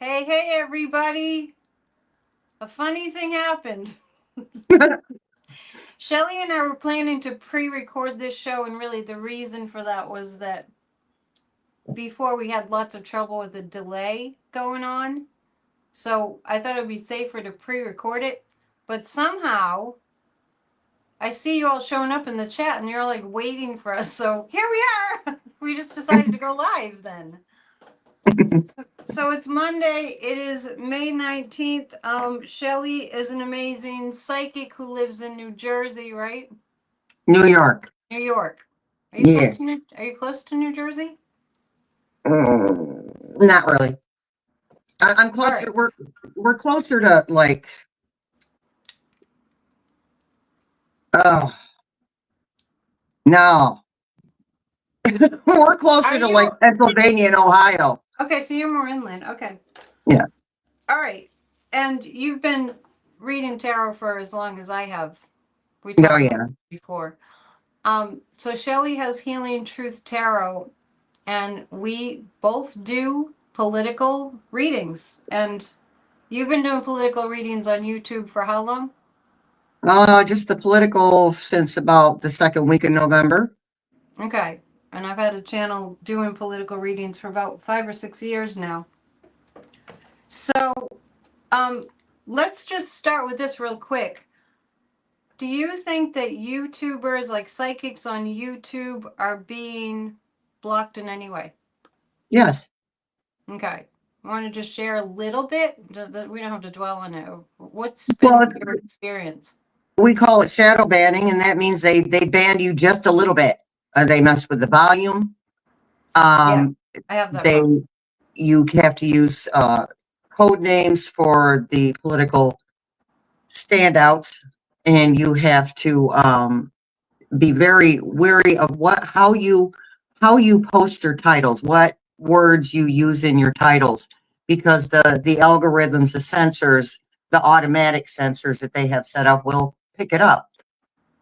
Hey, everybody. A funny thing happened. Shelley and I were planning to pre record this show, and really the reason for that was that before we had lots of trouble with the delay going on. So I thought it would be safer to pre record it. But somehow I see you all showing up in the chat and you're like waiting for us. So here we are. We just decided to go live then. So it's Monday. It is May 19th. Shelley is an amazing psychic who lives in New Jersey, right? New York. New York. Yeah. Are you close to New Jersey? Not really. I'm closer. Right. We're closer to like. Oh no, we're closer to like Pennsylvania and Ohio. Okay, so you're more inland. Okay. Yeah. All right. And you've been reading tarot for as long as I have. We Oh talked yeah. about it before. So Shelley has Healing Truth Tarot, and we both do political readings. And you've been doing political readings on YouTube for how long? Just the political since about the second week of November. Okay. And I've had a channel doing political readings for about 5 or 6 years now. So, let's just start with this real quick. Do you think that YouTubers, like psychics on YouTube, are being blocked in any way? Yes. Okay. I want to just share a little bit? We don't have to dwell on it. What's been your experience? We call it shadow banning, and that means they ban you just a little bit. They mess with the volume. Yeah, I have that problem. You have to use code names for the political standouts, and you have to be very wary of how you post your titles, what words you use in your titles, because the algorithms, the sensors, the automatic sensors that they have set up will pick it up.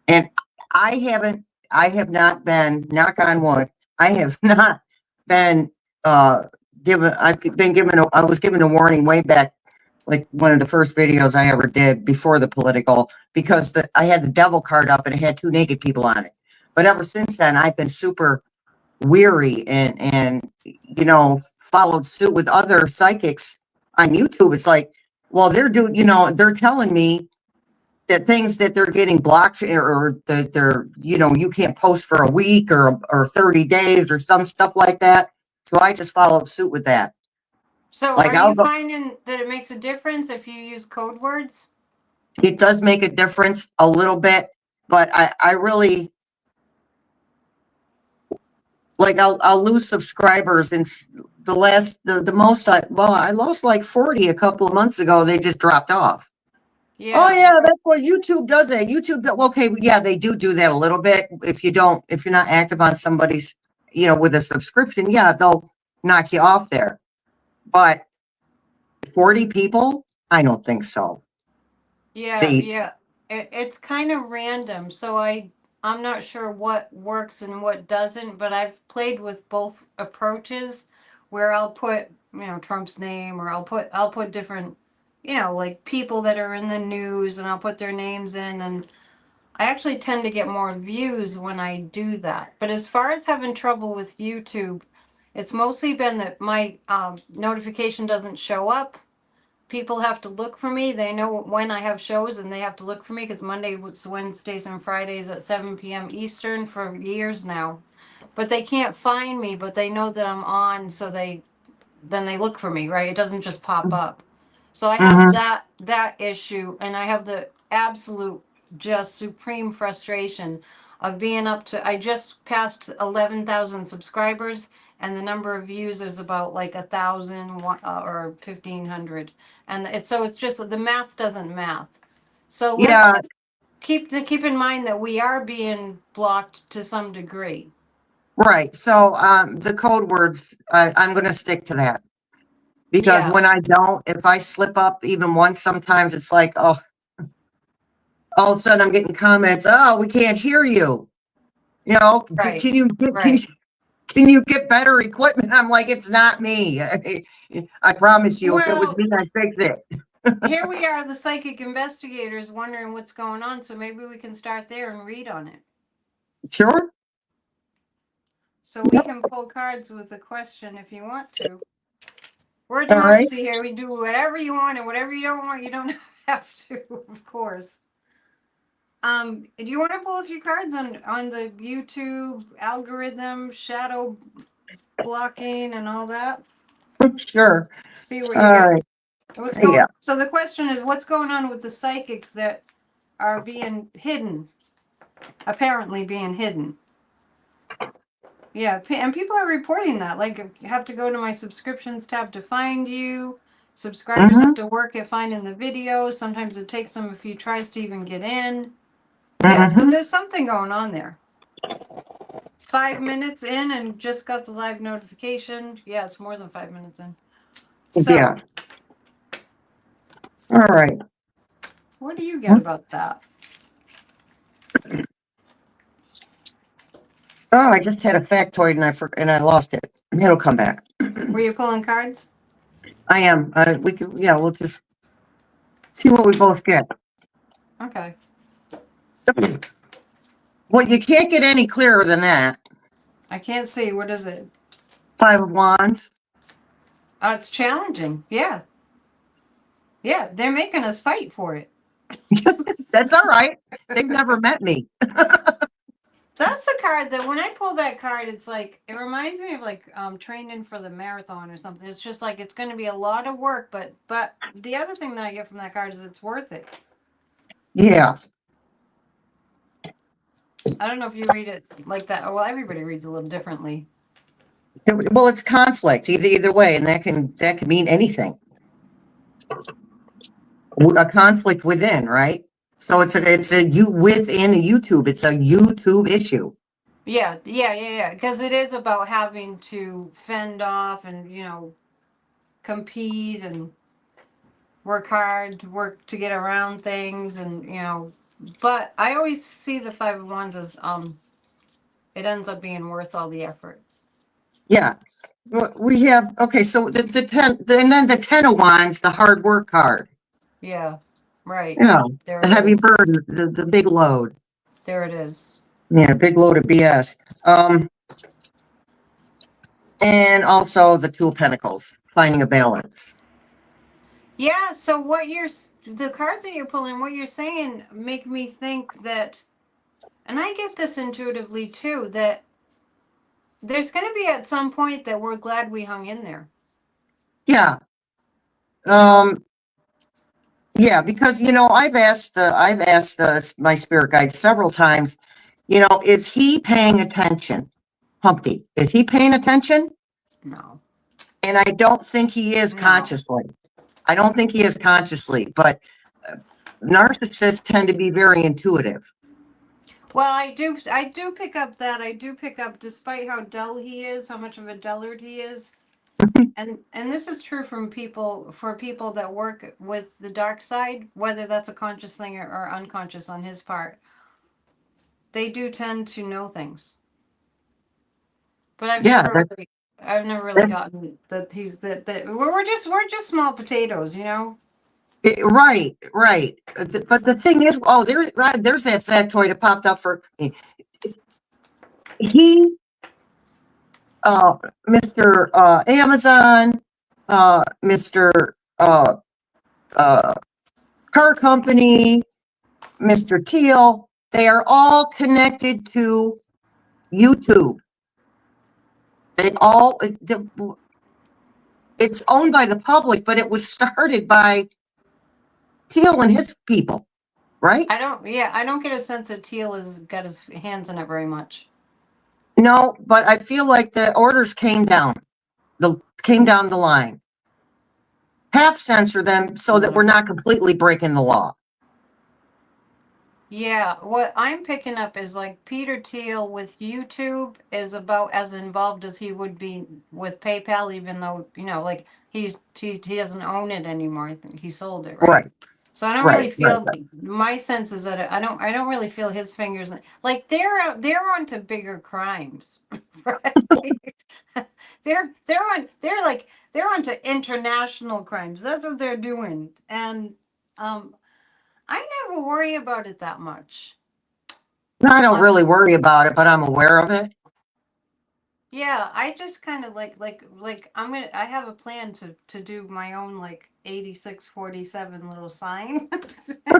And I have not been, knock on wood, I have not been I was given a warning way back, like one of the first videos I ever did before the political, because I had the devil card up and it had two naked people on it. But ever since then, I've been super weary and followed suit with other psychics on YouTube. It's like, well, they're telling me that things that they're getting blocked, or that they're, you can't post for a week or 30 days or some stuff like that. So I just followed suit with that. So Like, are you finding that it makes a difference if you use code words? It does make a difference a little bit, but I really, like, I'll lose subscribers, and the most I lost like 40 a couple of months ago. They just dropped off. Yeah. Oh yeah, that's what YouTube does. Okay, yeah, they do that a little bit. If you're not active on somebody's, with a subscription, yeah, they'll knock you off there. But 40 people, I don't think so. Yeah, See, yeah. It's kind of random. So I'm not sure what works and what doesn't, but I've played with both approaches where I'll put, Trump's name, or I'll put different, like people that are in the news, and I'll put their names in, and I actually tend to get more views when I do that. But as far as having trouble with YouTube, it's mostly been that my notification doesn't show up. People have to look for me. They know when I have shows, and they have to look for me, because Monday, Wednesdays, and Fridays at 7 p.m. Eastern for years now. But they can't find me, but they know that I'm on, so then they look for me, right? It doesn't just pop up. So I have that issue, and I have the absolute, just supreme frustration of being up to, I just passed 11,000 subscribers, and the number of views is about like 1,000 or 1,500, and it's just the math doesn't math. So let's just keep in mind that we are being blocked to some degree. Right. So the code words, I'm going to stick to that, because when I don't, if I slip up even once, sometimes it's like, oh, all of a sudden I'm getting comments. Oh, we can't hear you. Right. Can can you get better equipment? I'm like, it's not me. I promise you, if it was Well, me, I'd fix it. here we are, the psychic investigators, wondering what's going on. So maybe we can start there and read on it. Sure. So we Yep. can pull cards with a question if you want to. We're a All right. democracy here. We do whatever you want, and whatever you don't want, you don't have to, of course. Do you want to pull a few cards on the YouTube algorithm, shadow blocking, and all that? Sure. See what All you get. right. What's going? Yeah. So the question is, what's going on with the psychics that are being hidden? Apparently being hidden. Yeah, and people are reporting that. Like, you have to go to my subscriptions tab to find you. Subscribers Mm-hmm. have to work at finding the videos. Sometimes it takes them a few tries to even get in. Yeah, so Mm-hmm. there's something going on there. 5 minutes in and just got the live notification. Yeah, it's more than 5 minutes in. So, Yeah. All right. what do you get about that? Oh, I just had a factoid and I lost it. It'll come back. Were you pulling cards? I am. We can. Yeah. We'll just see what we both get. Okay. Well, you can't get any clearer than that. I can't see. What is it? 5 of Wands. It's challenging. Yeah. Yeah, they're making us fight for it. That's all right. They've never met me. That's the card that when I pull that card, it's like it reminds me of like training for the marathon or something. It's just like it's going to be a lot of work, but the other thing that I get from that card is it's worth it. Yeah. I don't know if you read it like that. Well, everybody reads a little differently. Well, it's conflict either way, and that can mean anything. A conflict within, right? So it's a you within a YouTube. It's a YouTube issue. Yeah. Because it is about having to fend off and compete and work hard to work to get around things and. But I always see the 5 of Wands as it ends up being worth all the effort. Yeah. We have okay. So the 10, and then the 10 of Wands, the hard work card. Yeah. Right. Yeah. There The it heavy is. burden, the big load. There it is. Yeah, big load of BS. And also the 2 of Pentacles, finding a balance. Yeah. So the cards that you're pulling, what you're saying, make me think that, and I get this intuitively too, that there's going to be at some point that we're glad we hung in there. Yeah. Yeah, because I've asked my spirit guide several times, is he paying attention? Humpty, is he paying attention? No. And I don't think he is consciously. I don't think he is consciously, but narcissists tend to be very intuitive. Well, I do pick up that. I do pick up, despite how dull he is, how much of a dullard he is. And this is true for people that work with the dark side, whether that's a conscious thing or unconscious on his part. They do tend to know things. But I've never really gotten that he's that we're just small potatoes, Right. But the thing is, there's that factoid that popped up for he, Mr. Amazon, Mr. Car Company, Mr. Teal, they are all connected to YouTube. It's owned by the public, but it was started by Teal and his people, right? I don't get a sense that Teal has got his hands in it very much. No, but I feel like the orders came down the line. Half censor them so that we're not completely breaking the law. Yeah, what I'm picking up is like Peter Thiel with YouTube is about as involved as he would be with PayPal, even though like he doesn't own it anymore. I think he sold it, right? So I don't Right, really right, feel, my sense is that I don't really feel his fingers, my sense is that I don't really feel his fingers, like they're onto bigger crimes, right? They're onto international crimes. That's what they're doing. And um I never worry about it that much. No, I don't really worry about it, but I'm aware of it. Yeah, I just kind of I have a plan to do my own like 8647 little sign.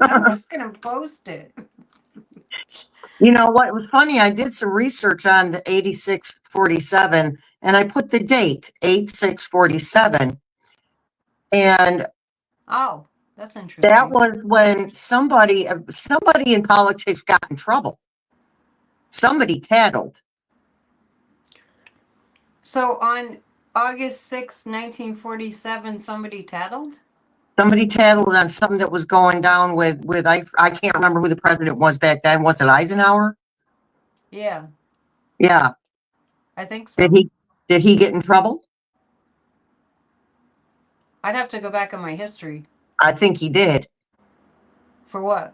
I'm just gonna post it. You know what? It was funny. I did some research on the 8647 and I put the date 8647. And Oh, that's that interesting. was when somebody in politics got in trouble. Somebody tattled. So on August 6th, 1947, somebody tattled? Somebody tattled on something that was going down with I can't remember who the president was back then. Was it Eisenhower? Yeah, Yeah. I think Did so. he get in trouble? I'd have to go back on my history. I think he did. For what?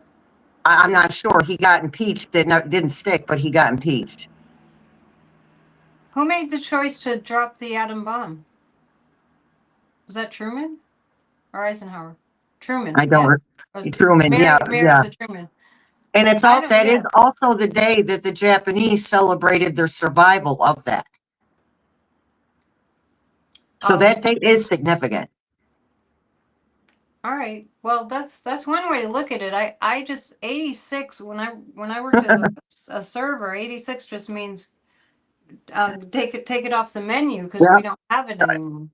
I'm not sure. He got impeached. Didn't stick, but he got impeached. Who made the choice to drop the atom bomb? Was that Truman or Eisenhower? Truman, I yeah. don't. It was Truman, yeah, Mary yeah. said Truman. And it's I all don't, that is yeah. also the day that the Japanese celebrated their survival of that. So Oh, that date is significant. all right. Well, that's one way to look at it. I just 86 when I worked as a server. 86 just means take it off the menu because Yeah. we don't have it anymore.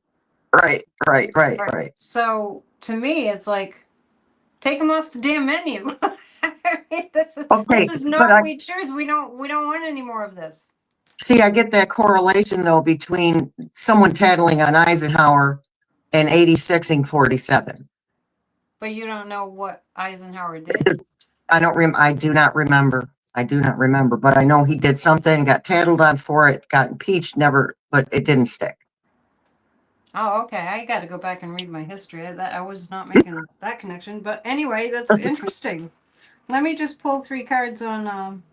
Right, right, right, Right. right. So to me, it's like take them off the damn menu. This Okay, is but not what we choose. We don't want any more of this. I get that correlation though between someone tattling on Eisenhower and 86 and 47. But you don't know what Eisenhower did. I do not remember. I do not remember, but I know he did something, got tattled on for it, got impeached, never, but it didn't stick. Oh, okay. I got to go back and read my history. I was not making that connection. But anyway, that's interesting. Let me just pull 3 cards on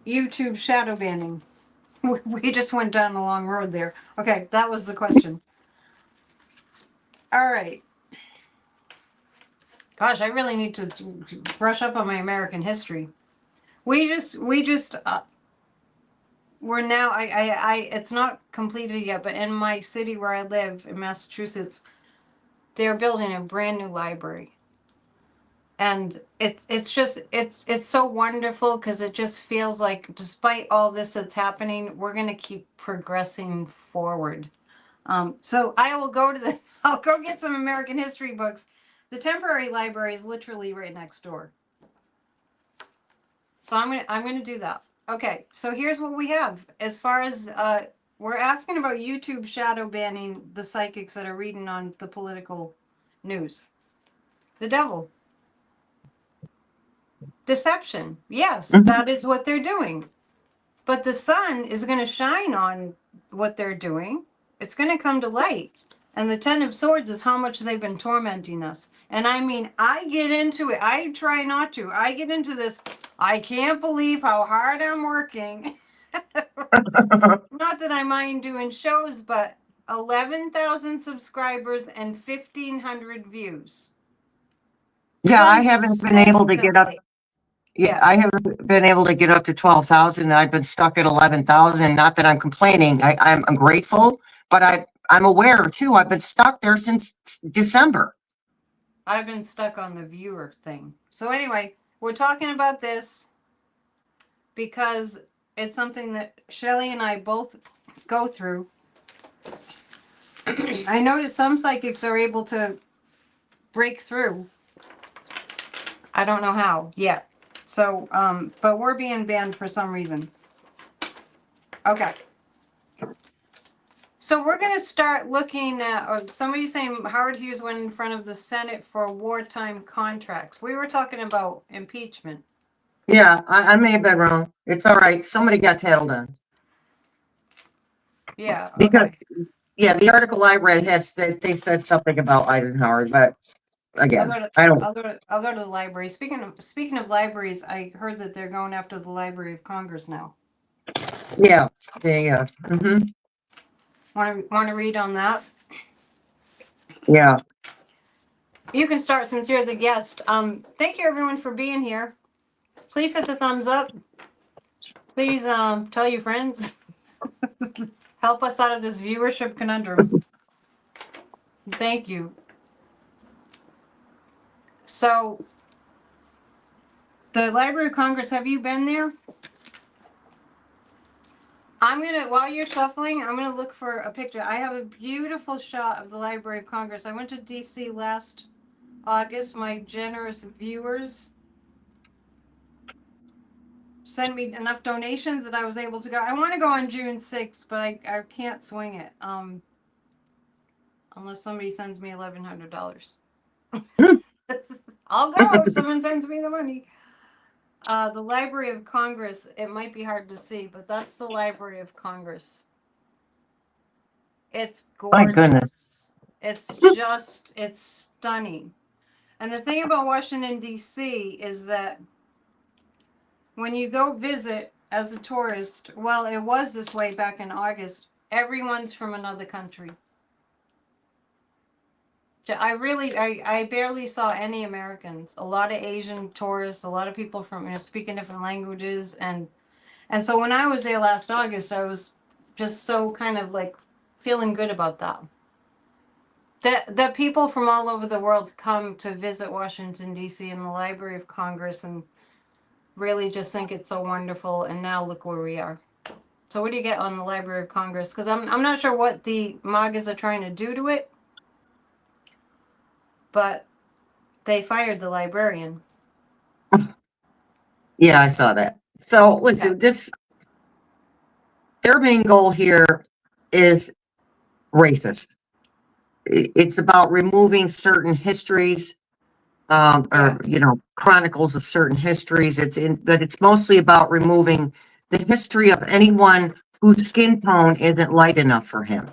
YouTube shadow banning. We just went down a long road there. Okay, that was the question. All right. Gosh, I really need to brush up on my American history. We're now, it's not completed yet, but in my city where I live in Massachusetts, they're building a brand new library. And it's so wonderful because it just feels like despite all this that's happening, we're gonna keep progressing forward. So I will go to the I'll go get some American history books. The temporary library is literally right next door. So I'm gonna do that. Okay, so here's what we have. As far as we're asking about YouTube shadow banning the psychics that are reading on the political news. The devil. Deception. Yes, Mhm. that is what they're doing. But the sun is going to shine on what they're doing. It's going to come to light. And the Ten of Swords is how much they've been tormenting us. And I mean, I get into it. I try not to. I get into this. I can't believe how hard I'm working. Not that I mind doing shows, but 11,000 subscribers and 1,500 views. Yeah, I haven't been able to get up. Consistently. Yeah, Yeah. I haven't been able to get up to 12,000. I've been stuck at 11,000. Not that I'm complaining. I'm grateful, but I'm aware too. I've been stuck there since December. I've been stuck on the viewer thing. So anyway, we're talking about this because it's something that Shelley and I both go through. I noticed some psychics are able to break through. I don't know how yet. So, but we're being banned for some reason. Okay. So we're going to start looking at, somebody saying Howard Hughes went in front of the Senate for wartime contracts. We were talking about impeachment. Yeah, I may have been wrong. It's all right. Somebody got tattled on Yeah, because okay. yeah, the article I read had said they said something about Eisenhower, but again, I don't, I'll go to the library. Speaking of libraries, I heard that they're going after the Library of Congress now. yeah, yeah, Want to read on that? yeah. You can start since you're the guest. Thank you everyone for being here. Please hit the thumbs up. Please tell your friends. Help us out of this viewership conundrum. Thank you. So, the Library of Congress, have you been there? While you're shuffling, I'm gonna look for a picture. I have a beautiful shot of the Library of Congress. I went to DC last August. My generous viewers sent me enough donations that I was able to go. I want to go on June 6th, but I can't swing it. Unless somebody sends me $1,100. I'll go if someone sends me the money. The Library of Congress, it might be hard to see, but that's the Library of Congress. It's My goodness. gorgeous. It's stunning. And the thing about Washington, D.C. is that when you go visit as a tourist, well, it was this way back in August, everyone's from another country. I barely saw any Americans. A lot of Asian tourists, a lot of people from, speaking different languages. And so when I was there last August, I was just so kind of like feeling good about that. That people from all over the world come to visit Washington, D.C. and the Library of Congress and really just think it's so wonderful. And now look where we are. So what do you get on the Library of Congress? Because I'm not sure what the MAGAs are trying to do to it. But they fired the librarian. Yeah, I saw that. So listen, their main goal here is racist. It's about removing certain histories, or chronicles of certain histories. It's mostly about removing the history of anyone whose skin tone isn't light enough for him.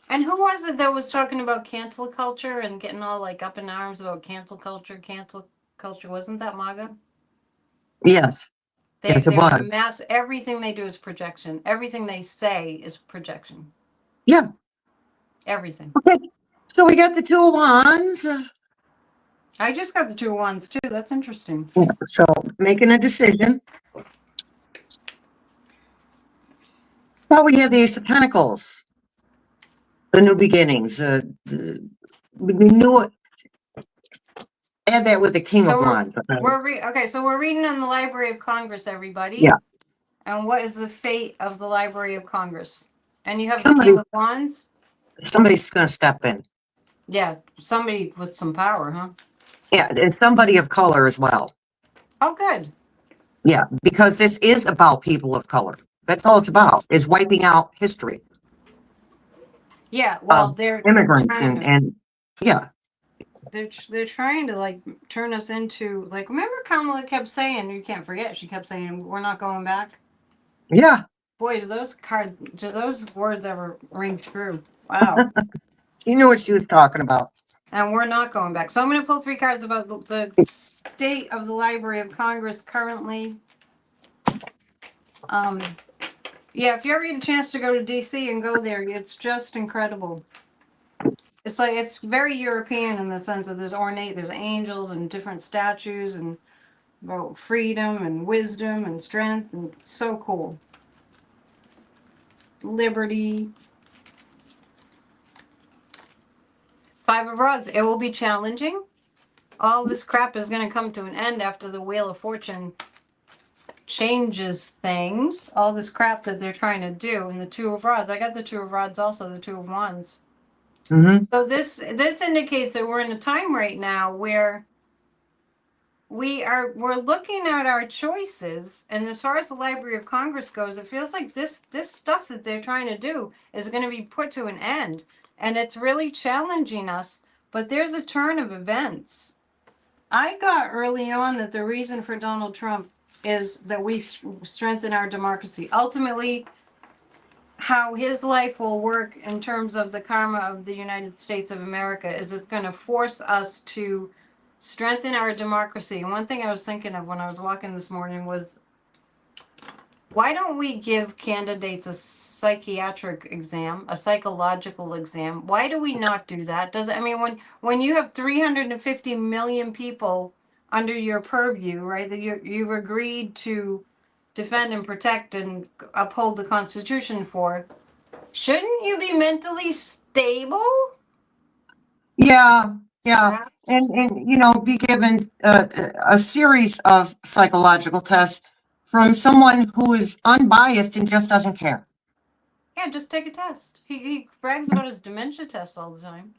And who was it that was talking about cancel culture and getting all like up in arms about cancel culture? Cancel culture, wasn't that MAGA? Yes, yes, it was. Everything they do is projection. Everything they say is projection. Yeah. Everything. Okay. So we got the 2 of Wands. I just got the 2 of Wands too. That's interesting. Yeah, so making a decision. Well, we have the Ace of Pentacles, the new beginnings. We knew it. Add that with the King of Wands. So we're reading on the Library of Congress, everybody. Yeah. And what is the fate of the Library of Congress? And you have the King of Wands? Somebody's going to step in. Yeah, somebody with some power, huh? Yeah, and somebody of color as well. Oh, good. Yeah, because this is about people of color. That's all it's about, is wiping out history. Yeah, well, they're immigrants and yeah. They're trying to like turn us into like, remember Kamala kept saying, you can't forget, she kept saying, we're not going back. Yeah. Boy, do those words ever ring true? Wow. You knew what she was talking about. And we're not going back. So I'm going to pull 3 cards about the state of the Library of Congress currently. Yeah, if you ever get a chance to go to DC and go there, it's just incredible. It's like, it's very European in the sense that there's angels and different statues and about freedom and wisdom and strength, and it's so cool. Liberty. 5 of Rods. It will be challenging. All this crap is going to come to an end after the Wheel of Fortune changes things. All this crap that they're trying to do. And the 2 of Rods. I got the 2 of Rods also, the 2 of Wands. Mm-hmm. So this indicates that we're in a time right now where we're looking at our choices, and as far as the Library of Congress goes, it feels like this stuff that they're trying to do is going to be put to an end, and it's really challenging us. But there's a turn of events. I got early on that the reason for Donald Trump is that we strengthen our democracy. Ultimately, how his life will work in terms of the karma of the United States of America is it's going to force us to strengthen our democracy. And one thing I was thinking of when I was walking this morning was, why don't we give candidates a psychiatric exam, a psychological exam? Why do we not do that? Does I mean, when you have 350 million people under your purview, right? That you've agreed to defend and protect and uphold the Constitution for, shouldn't you be mentally stable? Yeah, yeah. Perhaps. And you know, be given a series of psychological tests from someone who is unbiased and just doesn't care. Yeah, just take a test. He brags about his dementia test all the time.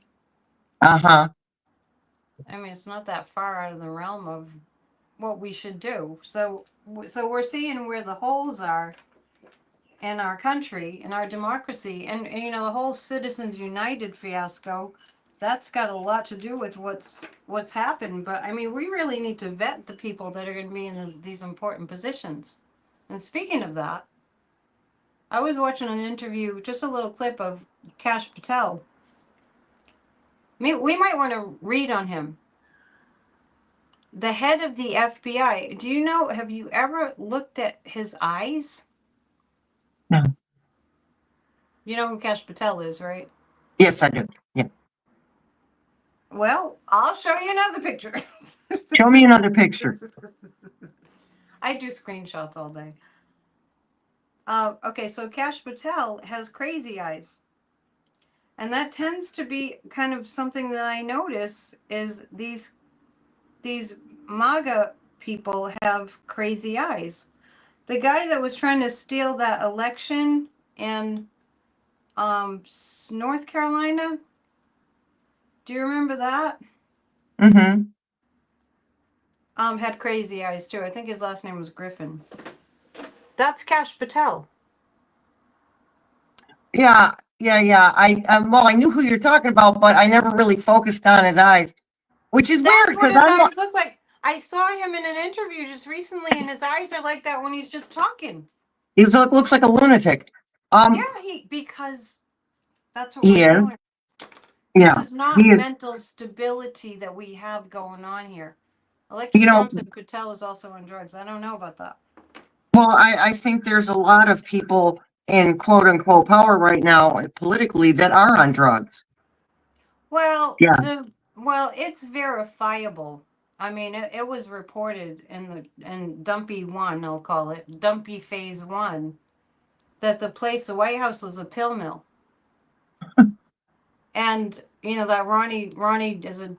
Uh-huh. I mean, it's not that far out of the realm of what we should do. So we're seeing where the holes are in our country, in our democracy, and you know the whole Citizens United fiasco. That's got a lot to do with what's happened. But I mean, we really need to vet the people that are going to be in these important positions. And speaking of that, I was watching an interview, just a little clip of Kash Patel. We might want to read on him. The head of the FBI. Do you know, have you ever looked at his eyes? No. You know who Kash Patel is, right? Yes, I do. Yeah. Well, I'll show you another picture. Show me another picture. I do screenshots all day. Okay, so Kash Patel has crazy eyes. And that tends to be kind of something that I notice is these MAGA people have crazy eyes. The guy that was trying to steal that election in North Carolina, do you remember that? Mm-hmm. Had crazy eyes too. I think his last name was Griffin. That's Kash Patel. Yeah, yeah. Well, I knew who you're talking about, but I never really focused on his eyes, which is That's weird what because his I'm. eyes look like. I saw him in an interview just recently, and his eyes are like that when he's just talking. Looks like a lunatic. Yeah, Um, because that's what we're he is. dealing. This Yeah, is not he is. mental stability that we have going on here. You Electra know, Thompson Patel is also on drugs. I don't know about that. well, I think there's a lot of people in quote unquote power right now politically that are on drugs. Well, Yeah. it's verifiable. I mean, it was reported in Dumpy One, I'll call it Dumpy Phase One, that the White House was a pill mill, and you know that Ronnie is a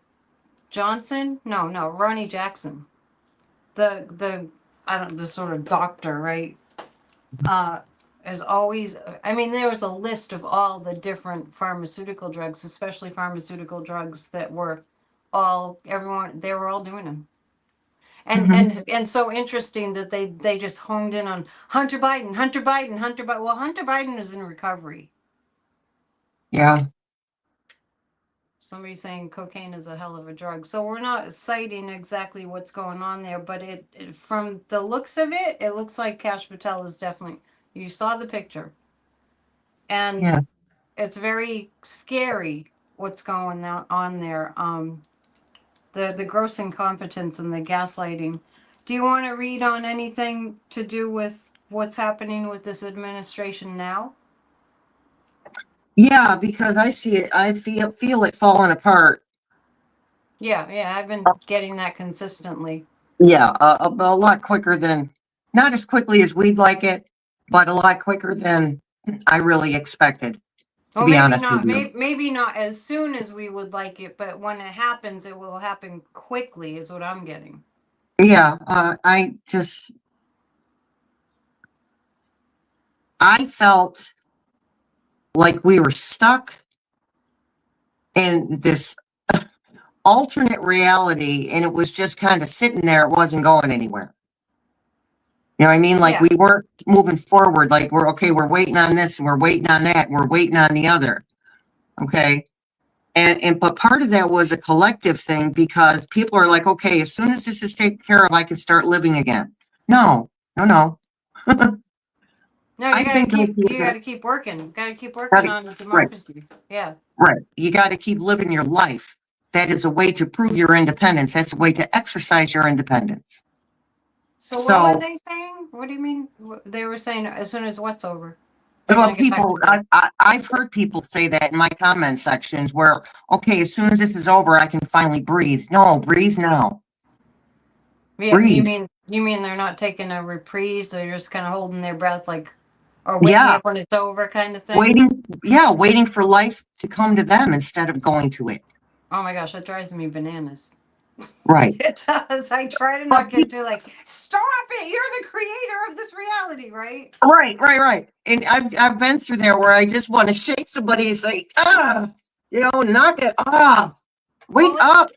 Johnson? No, Ronnie Jackson, the I don't the sort of doctor, right? Uh, as always, I mean, there was a list of all the different pharmaceutical drugs, especially pharmaceutical drugs that were everyone they were all doing them. And Hmm. and so interesting that they just honed in on Hunter Biden, Hunter Biden, Hunter Biden. Well, Hunter Biden is in recovery. Yeah. Somebody's saying cocaine is a hell of a drug. So we're not citing exactly what's going on there, but from the looks of it, it looks like Kash Patel is definitely. You saw the picture, and Yeah. it's very scary what's going on there. The gross incompetence and the gaslighting. Do you want to read on anything to do with what's happening with this administration now? Yeah, because I see it. I feel it falling apart. Yeah, I've been getting that consistently. Yeah, a lot quicker than, not as quickly as we'd like it, but a lot quicker than I really expected, to Well, be maybe honest with not. you. Maybe not as soon as we would like it, but when it happens, it will happen quickly. Is what I'm getting. Yeah, I felt like we were stuck in this alternate reality and it was just kind of sitting there. It wasn't going anywhere. You know what I mean? Like Yeah. we weren't moving forward. Like we're okay. We're waiting on this and we're waiting on that. And we're waiting on the other. Okay. But part of that was a collective thing because people are like, okay, as soon as this is taken care of, I can start living again. No, no, no. No, I think that's you gotta keep working. Got to keep got working it. on Right, democracy. Yeah. right. You got to keep living your life. that is a way to prove your independence. That's a way to exercise your independence. So what were So, they saying? What do you mean? They were saying as soon as what's over, they're well, going to get back to people, work. I've heard people say that in my comment sections where, okay, as soon as this is over, I can finally breathe. No, breathe now. Yeah, Breathe. you mean they're not taking a reprise? They're just kind of holding their breath, like, or waking Yeah, up when it's over, kind of thing. waiting for life to come to them instead of going to it. Oh my gosh, that drives me bananas. Right. It does. I try to But not get too like, stop it. You're the creator of this reality, right? right. And I've been through there where I just want to shake somebody and say, knock it off. Well, Wake up.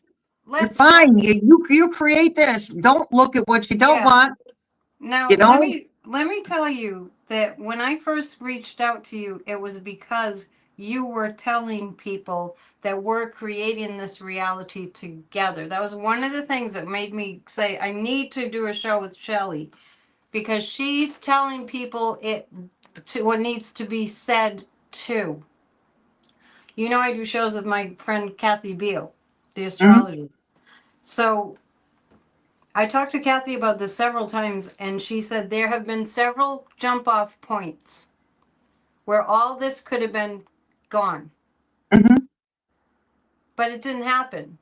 You're let's fine. You create this. Don't look at what you don't yeah. want. Now, You know? let me tell you that when I first reached out to you, it was because you were telling people that we're creating this reality together. That was one of the things that made me say I need to do a show with Shelley, because she's telling people it to what needs to be said too. You know, I do shows with my friend Kathy Beal, the Mhm. astrologer. So I talked to Kathy about this several times, and she said there have been several jump off points where all this could have been gone, Mhm. but it didn't happen.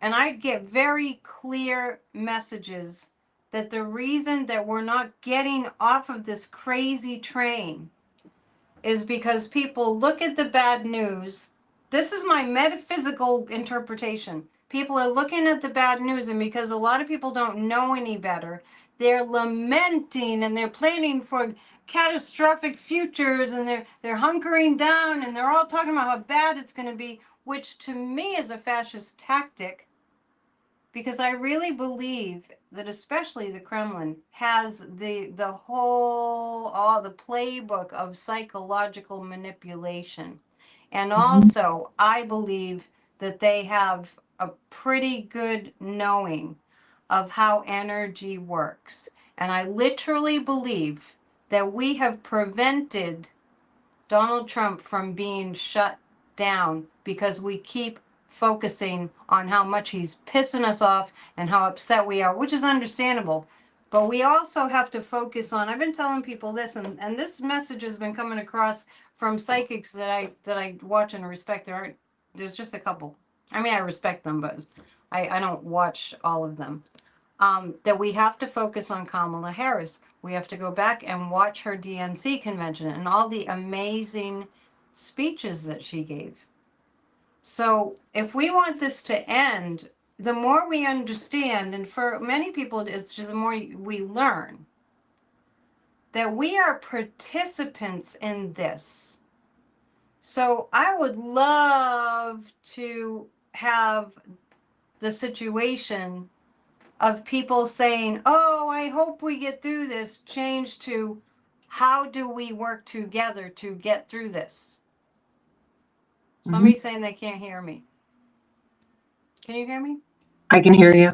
And I get very clear messages that the reason that we're not getting off of this crazy train is because people look at the bad news. This is my metaphysical interpretation. People are looking at the bad news, and because a lot of people don't know any better, they're lamenting and they're planning for catastrophic futures, and they're hunkering down, and they're all talking about how bad it's going to be, which to me is a fascist tactic, because I really believe that especially the Kremlin has the whole all the playbook of psychological manipulation. And Mhm. also, I believe that they have a pretty good knowing of how energy works. And I literally believe that we have prevented Donald Trump from being shut down because we keep focusing on how much he's pissing us off and how upset we are, which is understandable. But we also have to focus on, I've been telling people this, and this message has been coming across from psychics that I watch and respect. There's just a couple. I mean, I respect them, but I don't watch all of them. That we have to focus on Kamala Harris. We have to go back and watch her DNC convention and all the amazing speeches that she gave. So, if we want this to end, the more we understand, and for many people, it's just the more we learn that we are participants in this. So, I would love to have the situation of people saying, "Oh, I hope we get through this," change to, "How do we work together to get through this?" Mhm. Somebody's saying they can't hear me. Can you hear me? I can hear you.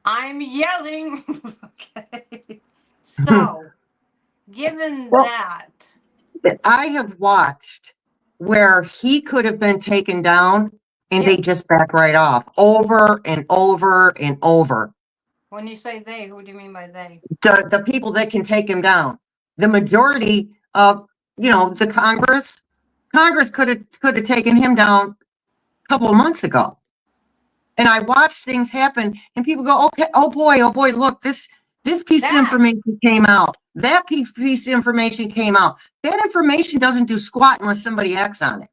I'm yelling. Okay. So, given Well, that, I have watched where he could have been taken down and yeah. they just back right off over and over and over. When you say they, who do you mean by they? The people that can take him down. The majority of, the Congress could have taken him down a couple of months ago. And I watched things happen and people go, okay, oh boy, look, this piece of That. information came out. That piece of information came out. That information doesn't do squat unless somebody acts on it.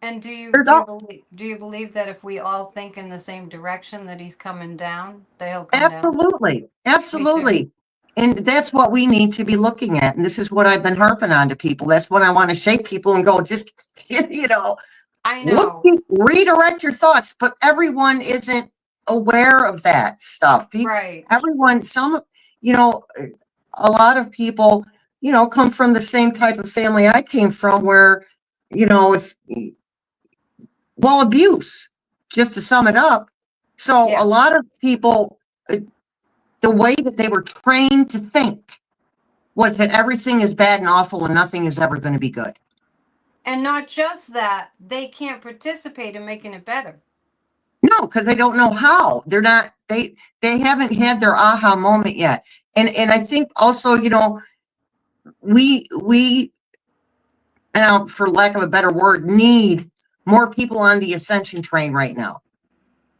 And There's all do you believe that if we all think in the same direction that he's coming down, that he'll come down? absolutely, Me too. absolutely. And that's what we need to be looking at. And this is what I've been harping on to people. That's what I want to shake people and go, just, I know. redirect your thoughts, but everyone isn't aware of that stuff. Right. Everyone, you know, a lot of people, come from the same type of family I came from where, if, well, abuse, just to sum it up. So Yeah. a lot of people, the way that they were trained to think was that everything is bad and awful and nothing is ever going to be good. And not just that, they can't participate in making it better. No, because they don't know how. They're not, they haven't had their aha moment yet. And I think also, you know, we now, for lack of a better word, need more people on the ascension train right now.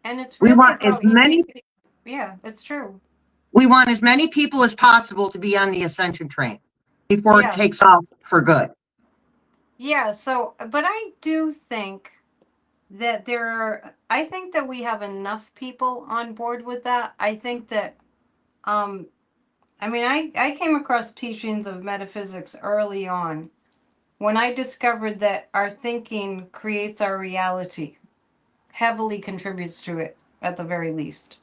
And it's We really want as about you. many Yeah, it's true. we want as many people as possible to be on the ascension train before it Yeah. takes off for good. Yeah. So, but I do think that I think that we have enough people on board with that. I think that, um, I mean, I came across teachings of metaphysics early on when I discovered that our thinking creates our reality, heavily contributes to it at the very least.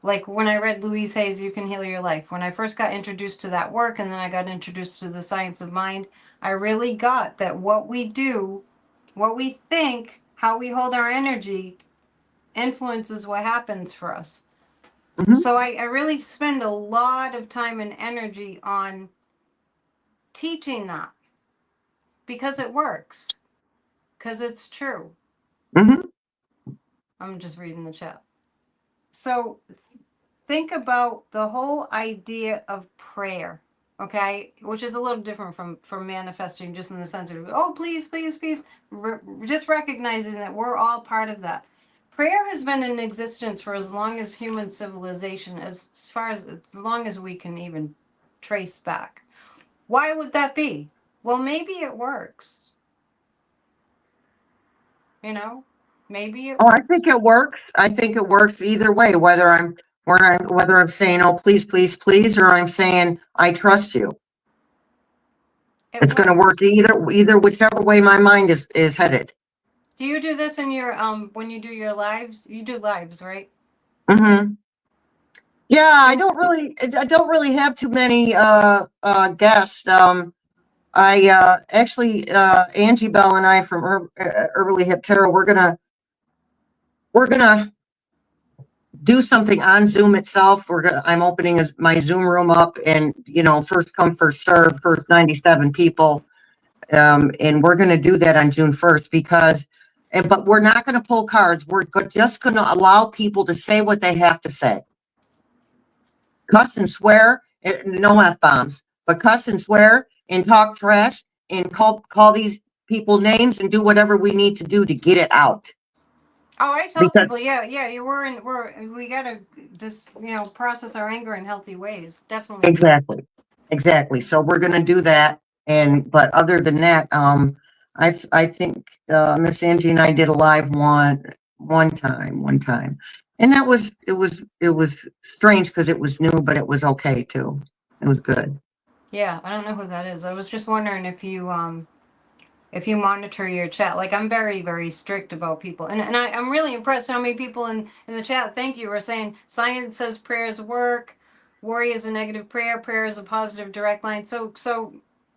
Like when I read Louise Hay's You Can Heal Your Life, when I first got introduced to that work and then I got introduced to the science of mind, I really got that what we do, what we think, how we hold our energy influences what happens for us. Mhm, So I really spend a lot of time and energy on teaching that because it works, because it's true. mhm. I'm just reading the chat. So think about the whole idea of prayer, okay, which is a little different from manifesting, just in the sense of, oh, please, please, please. Just recognizing that we're all part of that. Prayer has been in existence for as long as human civilization, as far as long as we can even trace back. Why would that be? Well, maybe it works, you know, maybe it Oh, I think works. it works. I think it works either way, whether I'm saying, oh, please, please, please, or I'm saying, I trust you. It It's going to works. work either whichever way my mind is headed. Do you do this in your when you do your lives? You do lives, right? Hmm. Yeah, Do I don't really have too many guests. I actually Angie Bell and I from Early Hip Tarot, we're gonna do something on Zoom itself. I'm opening my Zoom room up, and you know, first come, first serve, first 97 people. And we're going to do that on June 1st but we're not going to pull cards. We're just going to allow people to say what they have to say. Cuss and swear, no F bombs, but cuss and swear and talk trash and call these people names and do whatever we need to do to get it out. Oh, I tell Because people, yeah, yeah, we gotta just process our anger in healthy ways. Definitely agree. exactly. So we're going to do that. But other than that, I think Miss Angie and I did a live one time, and it was strange because it was new, but it was okay too. It was good. Yeah, I don't know who that is. I was just wondering if you monitor your chat. Like I'm very, very strict about people. And I'm really impressed how many people in the chat, thank you, are saying science says prayers work, worry is a negative prayer, prayer is a positive direct line. So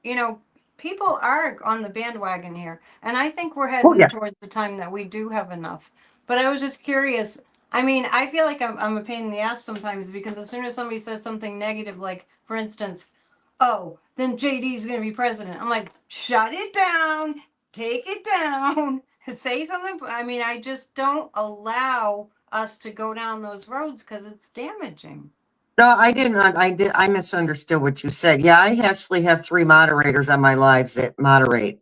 you know, people are on the bandwagon here. And I think we're Oh heading yeah. towards the time that we do have enough. But I was just curious. I mean, I feel like I'm a pain in the ass sometimes because as soon as somebody says something negative, like for instance, oh, then JD's going to be president. I'm like, shut it down, take it down, say something. I mean, I just don't allow us to go down those roads because it's damaging. No, I did not. I misunderstood what you said. Yeah, I actually have 3 moderators on my lives that moderate.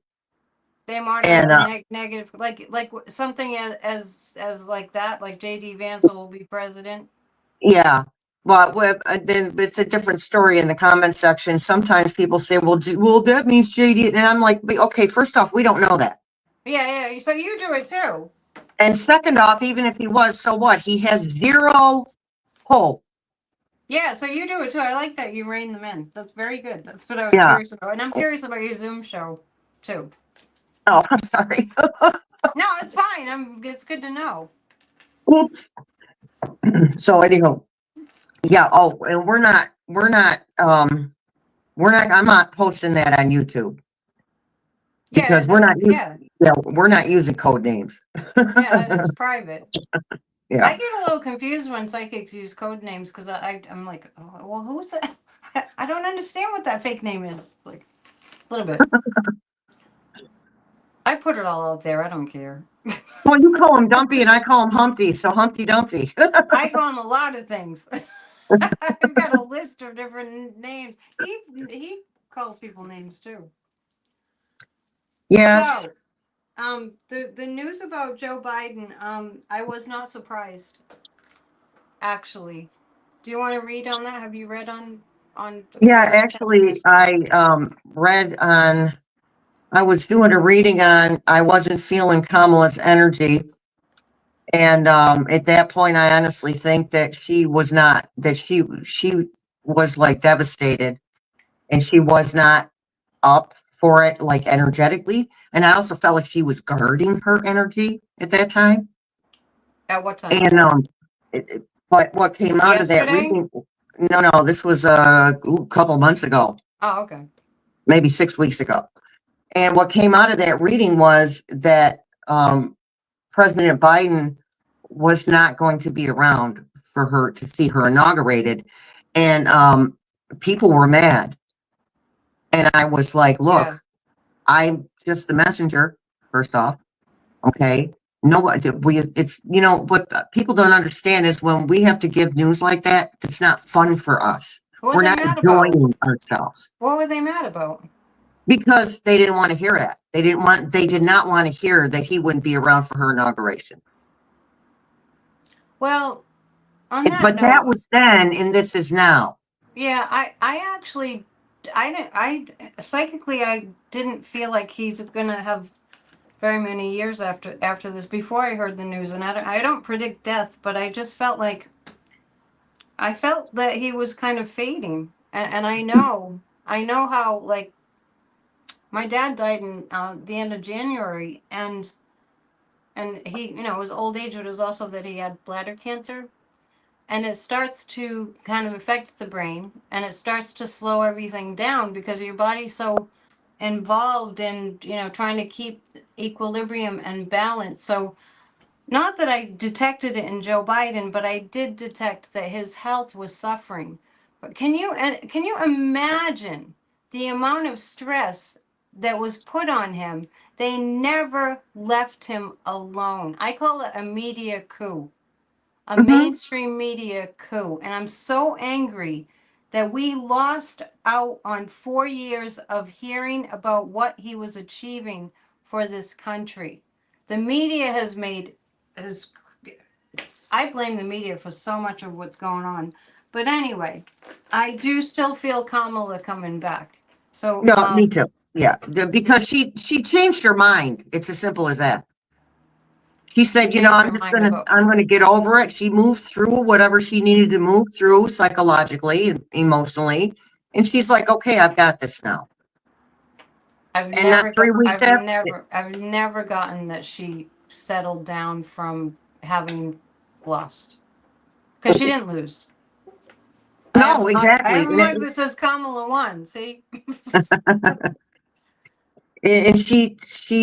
They moderate And the negative, like something as like that, like JD Vance will be president. yeah. Well, then it's a different story in the comment section. Sometimes people say, well, that means JD. And I'm like, okay, first off, we don't know that. Yeah, yeah. So you do it too. And second off, even if he was, so what? He has zero pull. Yeah, so you do it too. I like that you rein them in. That's very good. That's what I was Yeah. curious about. And I'm curious about your Zoom show too. Oh, I'm sorry. No, it's fine. It's good to know. Oops. So anyhow, yeah. Oh, and I'm not posting that on YouTube Yeah, because that's yeah. we're not using code names. Yeah, it's private. I Yeah. get a little confused when psychics use code names because I'm like, oh, well, who's that? I don't understand what that fake name is. It's like a little bit. I put it all out there. I don't care. Well, you call him Dumpy and I call him Humpty, so Humpty Dumpty. I call him a lot of things. I've got a list of different names. He calls people names too. Yes. So, the news about Joe Biden, I was not surprised. Actually, do you want to read on that? Have you read on Yeah, for actually, censorship? I read on, I was doing a reading on, I wasn't feeling Kamala's energy. And at that point, I honestly think that she was not, that she was like devastated and she was not up for it, like energetically. And I also felt like she was guarding her energy at that time. At what time? And but what came out of that Yesterday? reading? No, this was couple months ago, Oh, okay. maybe 6 weeks ago. And what came out of that reading was that President Biden was not going to be around for her to see her inaugurated. And people were mad. And I was like, look, Yeah. I'm just the messenger, first off. Okay. No, it's, what people don't understand is when we have to give news like that, it's not fun for us. What were We're they not mad about? enjoying ourselves What were they mad about? because they didn't want to hear that. They did not want to hear that he wouldn't be around for her inauguration. Well, on that But that note, was then and this is now. yeah, I actually, I didn't, I psychically, I didn't feel like he's gonna have very many years after this. Before I heard the news, and I don't predict death, but I just felt like I felt that he was kind of fading, and I know how, like, my dad died in the end of January, and he, his old age, but it was also that he had bladder cancer, and it starts to kind of affect the brain, and it starts to slow everything down because your body's so involved in trying to keep equilibrium and balance. So not that I detected it in Joe Biden, but I did detect that his health was suffering. But can you imagine the amount of stress that was put on him? They never left him alone. I call it a media coup, a Mhm. mainstream media coup. And I'm so angry that we lost out on 4 years of hearing about what he was achieving for this country. The media has I blame the media for so much of what's going on. But anyway, I do still feel Kamala coming back. So, No, me too. Yeah, because she changed her mind. It's as simple as that. She she said, changed her mind about. I'm gonna get over it. She moved through whatever she needed to move through psychologically and emotionally. And she's like, okay, I've got this now. I've And not never got. 3 weeks I've after. never. I've never gotten that she settled down from having lost because she didn't lose. I have No, a mug. I exactly. have a mug that says Kamala won. See. And she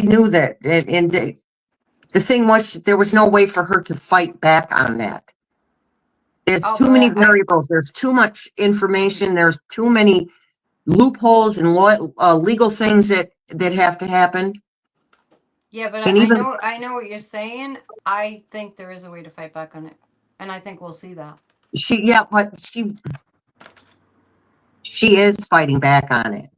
knew that. And the thing was, there was no way for her to fight back on that. There's Oh, too but many I. variables. There's too much information. There's too many loopholes and legal things that have to happen. Yeah, but And I even know. I know what you're saying. I think there is a way to fight back on it, and I think we'll see that. but she is fighting back on it.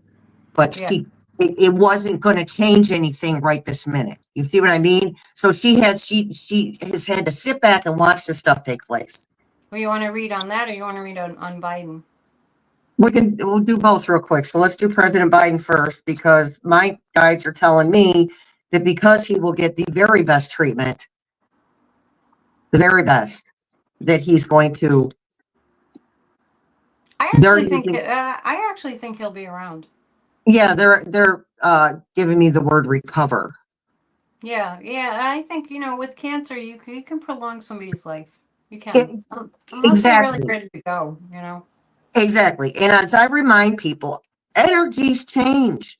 But Yeah. it wasn't going to change anything right this minute. You see what I mean? So she has had to sit back and watch this stuff take place. Well, you want to read on that, or you want to read on Biden? We'll do both real quick. So let's do President Biden first because my guides are telling me that because he will get the very best treatment, the very best, that he's going to. I They're actually think. using, I actually think he'll be around. yeah, they're giving me the word recover. Yeah, yeah. I think with cancer, you can prolong somebody's life. You It, can, unless they're really exactly, ready to go. exactly. And as I remind people, energies change.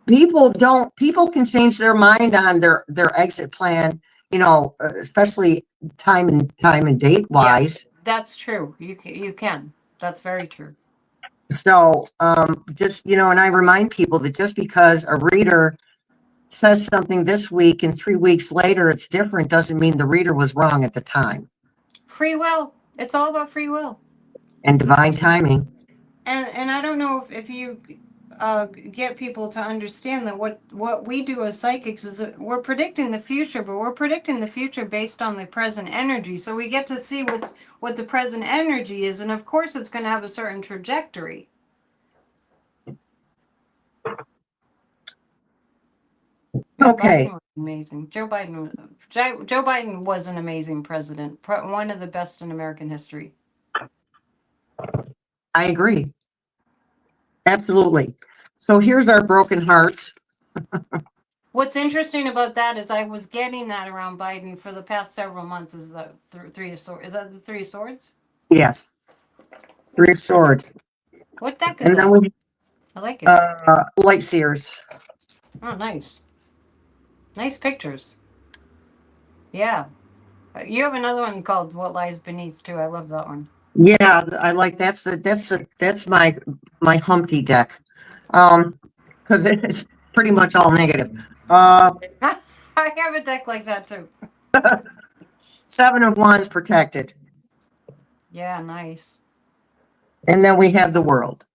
People can change their mind on their exit plan, especially time and date Yeah, wise. that's true. You can. That's very true. So just and I remind people that just because a reader says something this week and 3 weeks later it's different doesn't mean the reader was wrong at the time. Free will. It's all about free will. And divine timing. And I don't know if you get people to understand that what we do as psychics is that we're predicting the future, but we're predicting the future based on the present energy. So we get to see what the present energy is, and of course it's going to have a certain trajectory. Yeah, Okay. Biden was amazing. Joe Biden was an amazing president, one of the best in American history. I agree. Absolutely. So here's our broken hearts. What's interesting about that is I was getting that around Biden for the past several months. Is the three of swords? Is that the three of swords? Yes. Three of Swords. What deck is And then that? we I like it. Light Seers. Oh, nice. Nice pictures. Yeah. You have another one called What Lies Beneath too. I love that one. Yeah, I like that's my Humpty deck. Because it's pretty much all negative. I have a deck like that too. Seven of Wands protected. Yeah, nice. And then we have the World.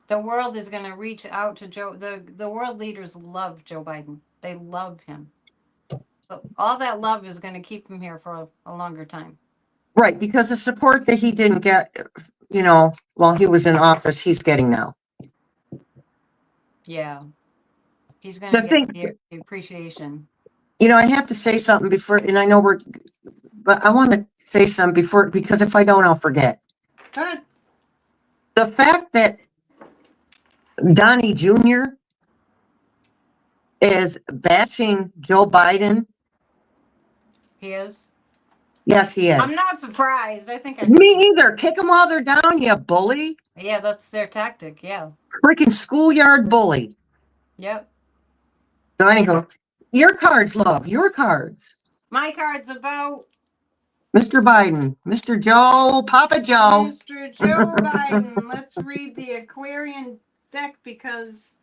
The world is going to reach out to Joe. The world leaders love Joe Biden. They love him. So all that love is going to keep him here for a longer time. Right, because the support that he didn't get, while he was in office, he's getting now. Yeah. He's going The to thing, get the appreciation. I have to say something before, and I know but I want to say something before, because if I don't, I'll forget. Good. The fact that Donnie Jr. is bashing Joe Biden. He is. Yes, he is. I'm not surprised. I think I Me knew. either. Kick them while they're down, you bully. Yeah, that's their tactic. Yeah. Freaking schoolyard bully. Yep. So anyhow, your cards, love, your cards. My card's about Mr. Biden, Mr. Joe, Papa Joe. Mr. Joe Biden. Let's read the Aquarian deck because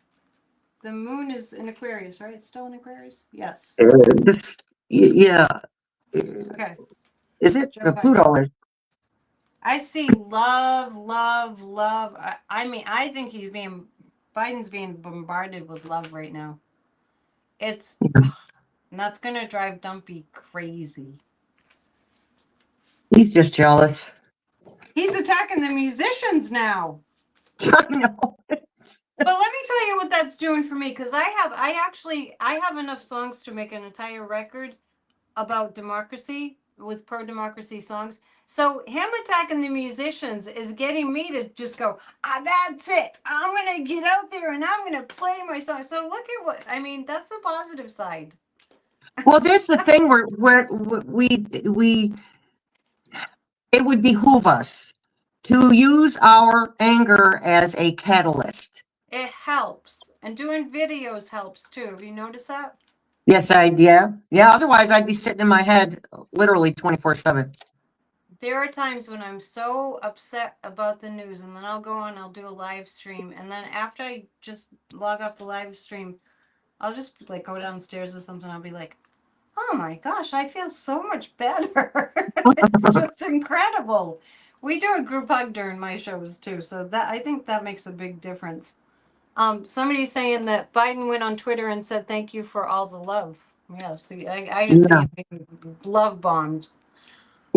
the moon is in Aquarius, right? It's still in Aquarius? Yes. Yeah. Okay. Is it? Joe Biden. Pluto is. I see love, love, love. I mean, I think Biden's being bombarded with love right now. And that's going to drive Dumpy crazy. He's just jealous. He's attacking the musicians now. I know. But let me tell you what that's doing for me, because I have enough songs to make an entire record about democracy with pro-democracy songs. So him attacking the musicians is getting me to just go, that's it. I'm gonna get out there and I'm gonna play my song. So look at that's the positive side. Well, that's the thing where it would behoove us to use our anger as a catalyst. It helps. And doing videos helps too. Have you noticed that? Yes, yeah. Otherwise, I'd be sitting in my head literally 24/7. There are times when I'm so upset about the news, and then I'll go on, I'll do a live stream, and then after I just log off the live stream, I'll just like go downstairs or something. I'll be like, oh my gosh, I feel so much better. It's just incredible. We do a group hug during my shows too, so that I think that makes a big difference. Somebody's saying that Biden went on Twitter and said thank you for all the love. Yeah, see, I just see it being love bombed.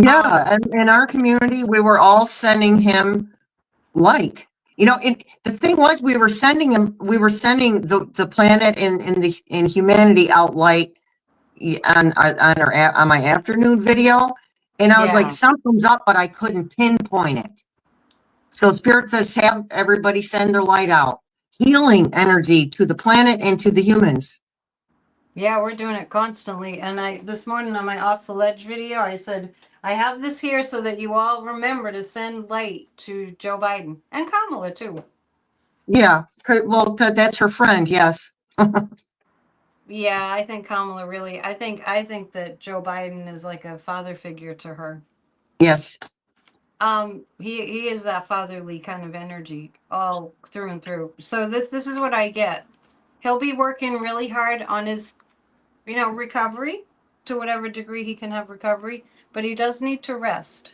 Yeah, and in our community, we were all sending him light. And the thing was, we were sending the planet and humanity out light on my afternoon video, and I was like, something's up, but I couldn't pinpoint it. So Spirit says, have everybody send their light out, healing energy to the planet and to the humans. Yeah, we're doing it constantly. And this morning on my Off the Ledge video, I said, I have this here so that you all remember to send light to Joe Biden and Kamala too. Yeah, well, that's her friend. Yes. Yeah, I think Kamala really. I think that Joe Biden is like a father figure to her. Yes. He is that fatherly kind of energy all through and through. So this is what I get. He'll be working really hard on his, recovery to whatever degree he can have recovery, but he does need to rest.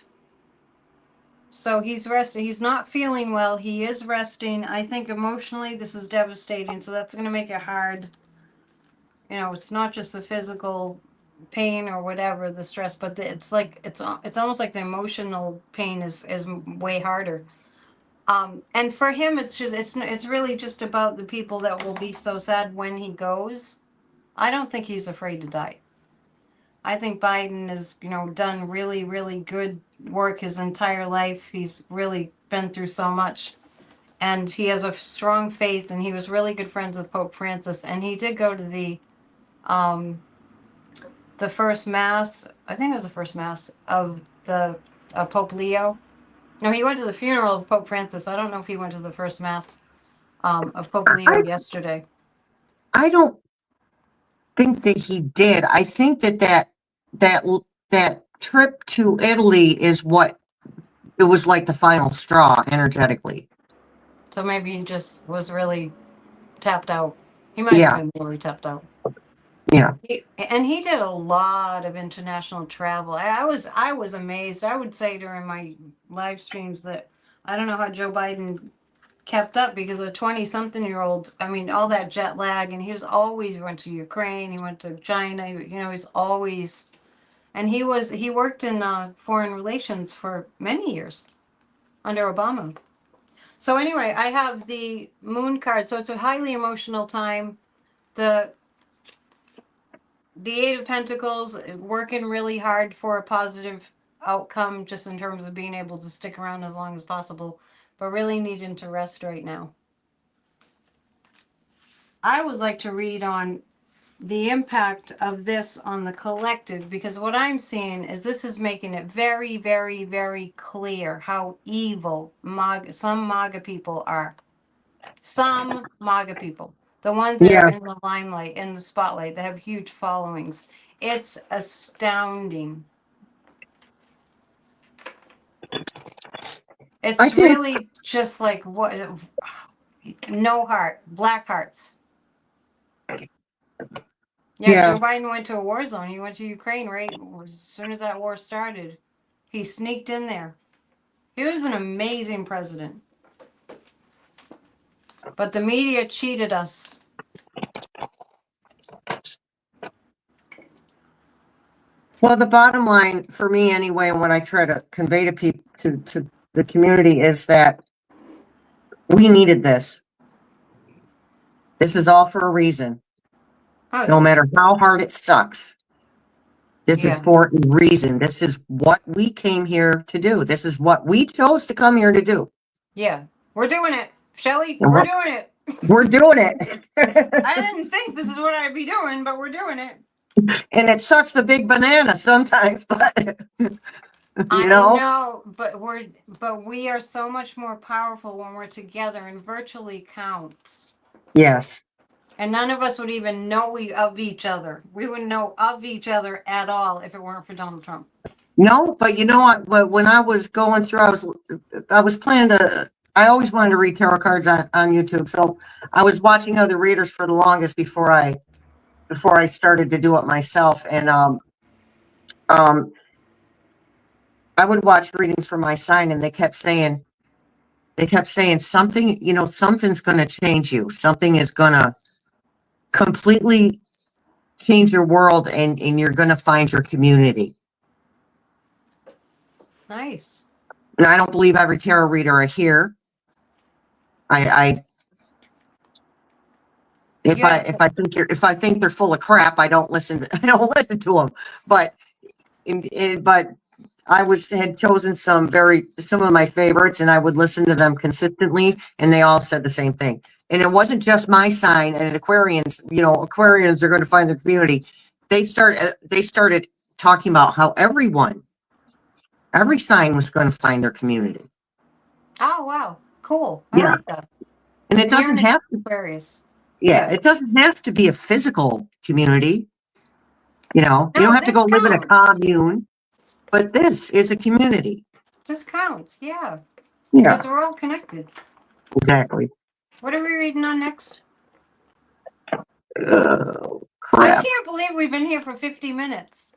So he's resting. He's not feeling well. He is resting. I think emotionally this is devastating. So that's going to make it hard. It's not just the physical pain or whatever, the stress, but it's like it's almost like the emotional pain is way harder. And for him, it's really just about the people that will be so sad when he goes. I don't think he's afraid to die. I think Biden has, done really, really good work his entire life. He's really been through so much. And he has a strong faith, and he was really good friends with Pope Francis. And he did go to the first mass, I think it was the first mass of the Pope Leo. No, he went to the funeral of Pope Francis. I don't know if he went to the first mass of Pope Leo yesterday. I don't think that he did. I think that trip to Italy is what it was like the final straw energetically. So maybe he just was really tapped out. He might have been really tapped out. Yeah. And he did a lot of international travel. I was amazed. I would say during my live streams that I don't know how Joe Biden kept up, because a 20-something-year-old, I mean, all that jet lag, and he went to Ukraine, he went to China, he's always, and he worked in foreign relations for many years under Obama. So anyway, I have the moon card. So it's a highly emotional time. The Eight of Pentacles, working really hard for a positive outcome, just in terms of being able to stick around as long as possible, but really needing to rest right now. I would like to read on the impact of this on the collective, because what I'm seeing is this is making it very, very, very clear how evil some MAGA people are. Some MAGA people, the ones that are in the limelight, in the spotlight, that have huge followings. It's astounding. It's really just like what? No heart, black hearts. Yeah, Joe Biden went to a war zone. He went to Ukraine right as soon as that war started. He sneaked in there. He was an amazing president. But the media cheated us. Well, the bottom line for me anyway, and what I try to convey to people, to the community, is that we needed this. This is all for a reason. Oh, no matter how hard it sucks. This is for a reason. This is what we came here to do. This is what we chose to come here to do. Yeah, we're doing it. Shelley, we're doing it. We're doing it. I didn't think this is what I'd be doing, but we're doing it. And it sucks the big banana sometimes, but I know, but we are so much more powerful when we're together, and virtually counts. Yes. And none of us would even know of each other. We wouldn't know of each other at all if it weren't for Donald Trump. No, but you know what? When I was going through, I was planning to. I always wanted to read tarot cards on YouTube, so I was watching other readers for the longest before I started to do it myself. And I would watch readings for my sign, and they kept saying something. Something's going to change you. Something is going to completely change your world, and you're going to find your community. Nice. And I don't believe every tarot reader I hear. If I think they're full of crap, I don't listen to them. But I had chosen some of my favorites, and I would listen to them consistently, and they all said the same thing. And it wasn't just my sign and Aquarians. Aquarians are going to find their community. They started talking about how every sign was going to find their community. Oh, wow. Cool. I like that. And it doesn't have to. Aquarius. Yeah, it doesn't have to be a physical community. You don't have to go live in a commune, but this is a community. This counts, yeah. Yeah. Because we're all connected. Exactly. What are we reading on next? Oh, I crap. can't believe we've been here for 50 minutes.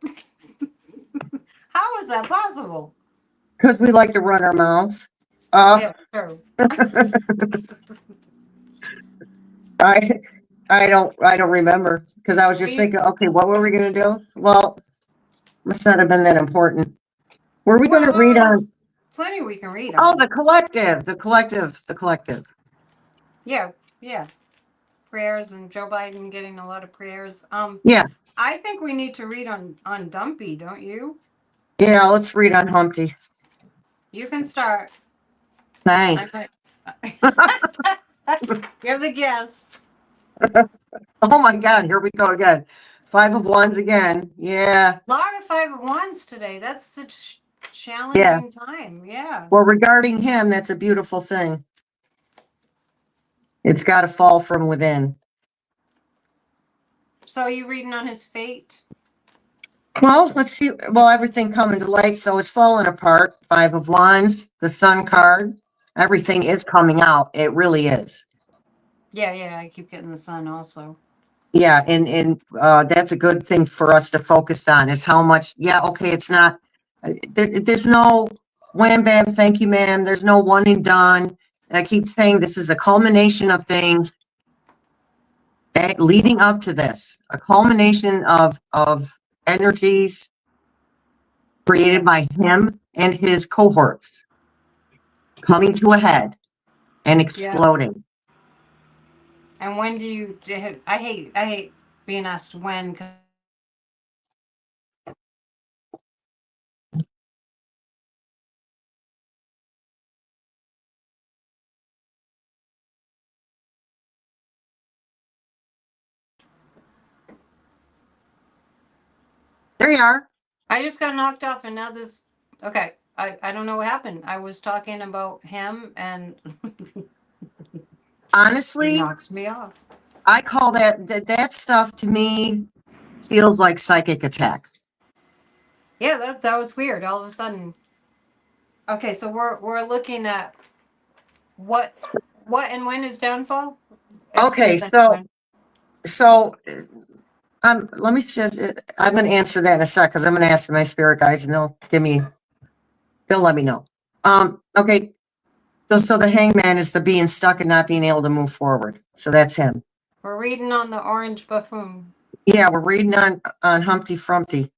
How is that possible? Because we like to run our mouths. Uh, Yeah, true. I I don't remember because I was just We, thinking, okay, what were we gonna do? Well, must not have been that important. Were we gonna well, read there's on? plenty we can read Oh, on. the collective. Yeah, yeah. Prayers and Joe Biden getting a lot of prayers. Yeah, I think we need to read on Dumpy, don't you? yeah. Let's read on Humpty. You can start. I Thanks. might. You're the guest. Oh my God, here we go again. Five of Wands again. Yeah, A lot of five of wands today. That's such yeah. challenging time. Yeah. Well, regarding him, that's a beautiful thing. It's got to fall from within. So you reading on his fate? Well, let's see. Well, everything coming to light, so it's falling apart. Five of Wands, the Sun card. Everything is coming out. It really is. Yeah, yeah. I keep getting the sun also. Yeah, and that's a good thing for us to focus on is how much. Yeah, okay, it's not. There's no wham bam, thank you, ma'am. There's no one and done. I keep saying this is a culmination of things leading up to this, a culmination of energies created Yeah. by him and his cohorts coming to a head and Yeah. exploding. And when do you? I hate being asked when because There you are. I just got knocked off, and now this. Okay, I don't know what happened. I was talking about him, and he Honestly, knocks me off. I call that stuff to me feels like psychic attack. Yeah, that was weird. All of a sudden. Okay, so we're looking at what what and when is downfall? If Okay, there's any so when. so let me I'm going to answer that in a sec because I'm going to ask my spirit guides and they'll let me know. Okay, so the hangman is the being stuck and not being able to move forward. So that's him. We're reading on the orange buffoon. Yeah, we're reading on Humpty Frumpty.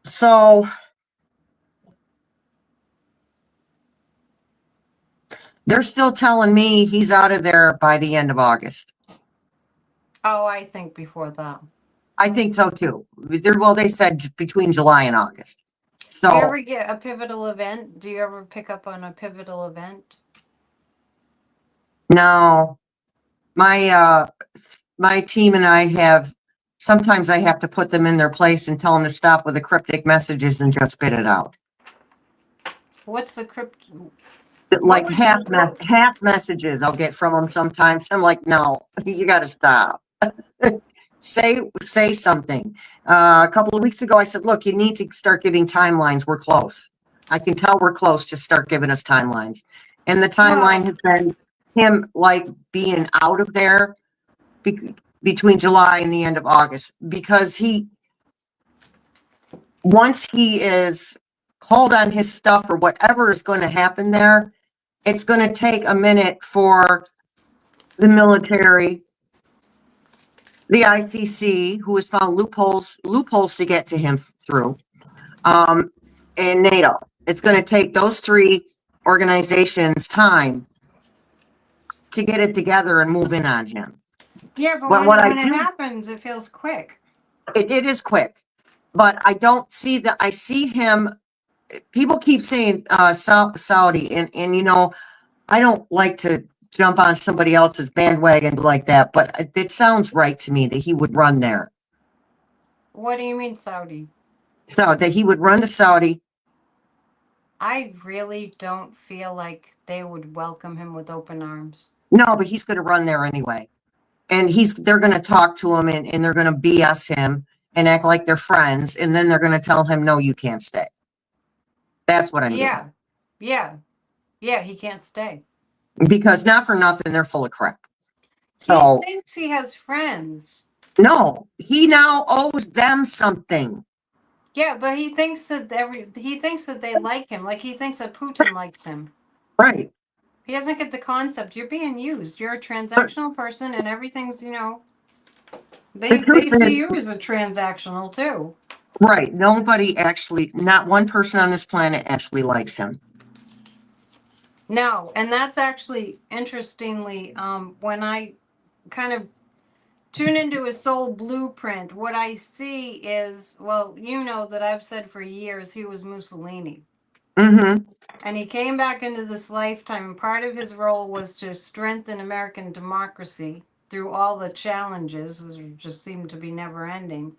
So they're still telling me he's out of there by the end of August. Oh, I think before that. I think so too. Well, they said between July and August. Do you So ever get a pivotal event? Do you ever pick up on a pivotal event? no, my team and I have sometimes I have to put them in their place and tell them to stop with the cryptic messages and just spit it out. What's the crypt? What Like would you? What? half messages I'll get from them sometimes. I'm like, no, you got to stop. Say something. A couple of weeks ago, I said, look, you need to start giving timelines. We're close. I can tell we're close. Just start giving us timelines. And the timeline Well, has been him like being out of there between July and the end of August because once he is called on his stuff or whatever is going to happen there, it's going to take a minute for the military, the ICC, who has found loopholes to get to him through, and NATO. It's going to take those three organizations time to get it together and move in on him. yeah, but Well, when what it I when it do, happens, it feels quick. it is quick, but I don't see that. I see him. People keep saying Saudi, and I don't like to jump on somebody else's bandwagon like that, but it sounds right to me that he would run there. What do you mean, Saudi? So that he would run to Saudi. I really don't feel like they would welcome him with open arms. No, but he's going to run there anyway. And they're going to talk to him and they're going to BS him and act like they're friends. And then they're going to tell him, no, you can't stay. That's what I'm getting. Yeah, yeah, yeah. He can't stay. Because not for nothing, they're full of crap. He So thinks he has friends. no, he now owes them something. Yeah, but he thinks that they like him. Like he thinks that Putin likes him. Right. He doesn't get the concept. You're being used. You're a But transactional person, and everything's the they truth see is, you as a transactional too. right, nobody actually, not one person on this planet actually likes him. No, and that's actually interestingly, when I kind of tune into his soul blueprint, what I see is, well, you know that I've said for years he was Mussolini. Mm-hmm. And he came back into this lifetime, and part of his role was to strengthen American democracy through all the challenges, which just seem to be never ending.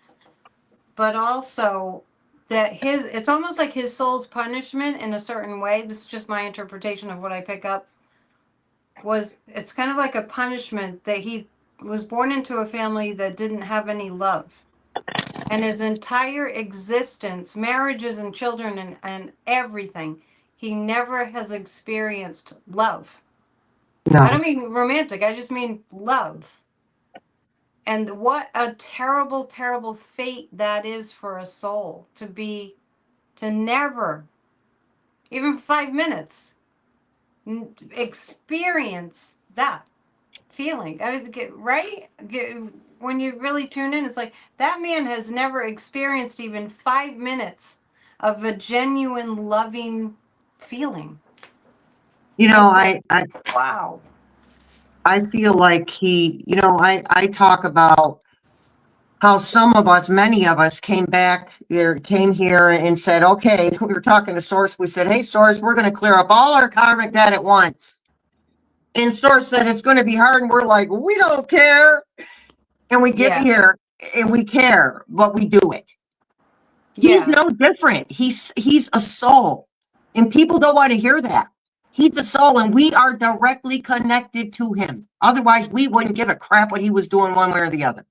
But also that it's almost like his soul's punishment in a certain way. This is just my interpretation of what I pick up. It's kind of like a punishment that he was born into a family that didn't have any love. And his entire existence, marriages and children and everything, he never has experienced love. I don't No. mean romantic, I just mean love. And what a terrible, terrible fate that is for a soul to never, even 5 minutes, experience that feeling. I was right. When you really tune in, it's like that man has never experienced even 5 minutes of a genuine loving feeling. You know, It's like, wow. I feel like I talk about how some of us, many of us came here and said, okay, we were talking to Source. We said, hey, Source, we're going to clear up all our karmic debt at once. And Source said, it's going to be hard. And we're like, we don't care. And we get Yeah. here and we care, but we do it. He's Yeah. no different. He's a soul. And people don't want to hear that. He's a soul and we are directly connected to him. Otherwise, we wouldn't give a crap what he was doing one way or the other.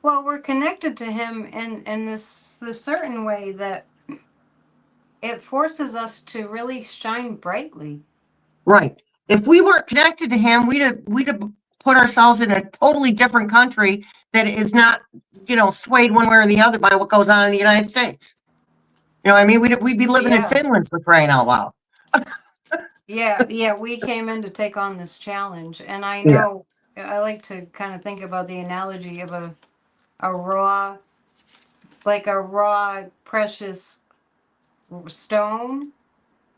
Well, we're connected to him in this certain way that it forces us to really shine brightly. Right. If we weren't connected to him, we'd have put ourselves in a totally different country that is not, swayed one way or the other by what goes on in the United States. You know what I mean? We'd be living in Yeah. Finland for crying out loud. Yeah, we came in to take on this challenge, and I Yeah. know I like to kind of think about the analogy of a raw, like a raw precious stone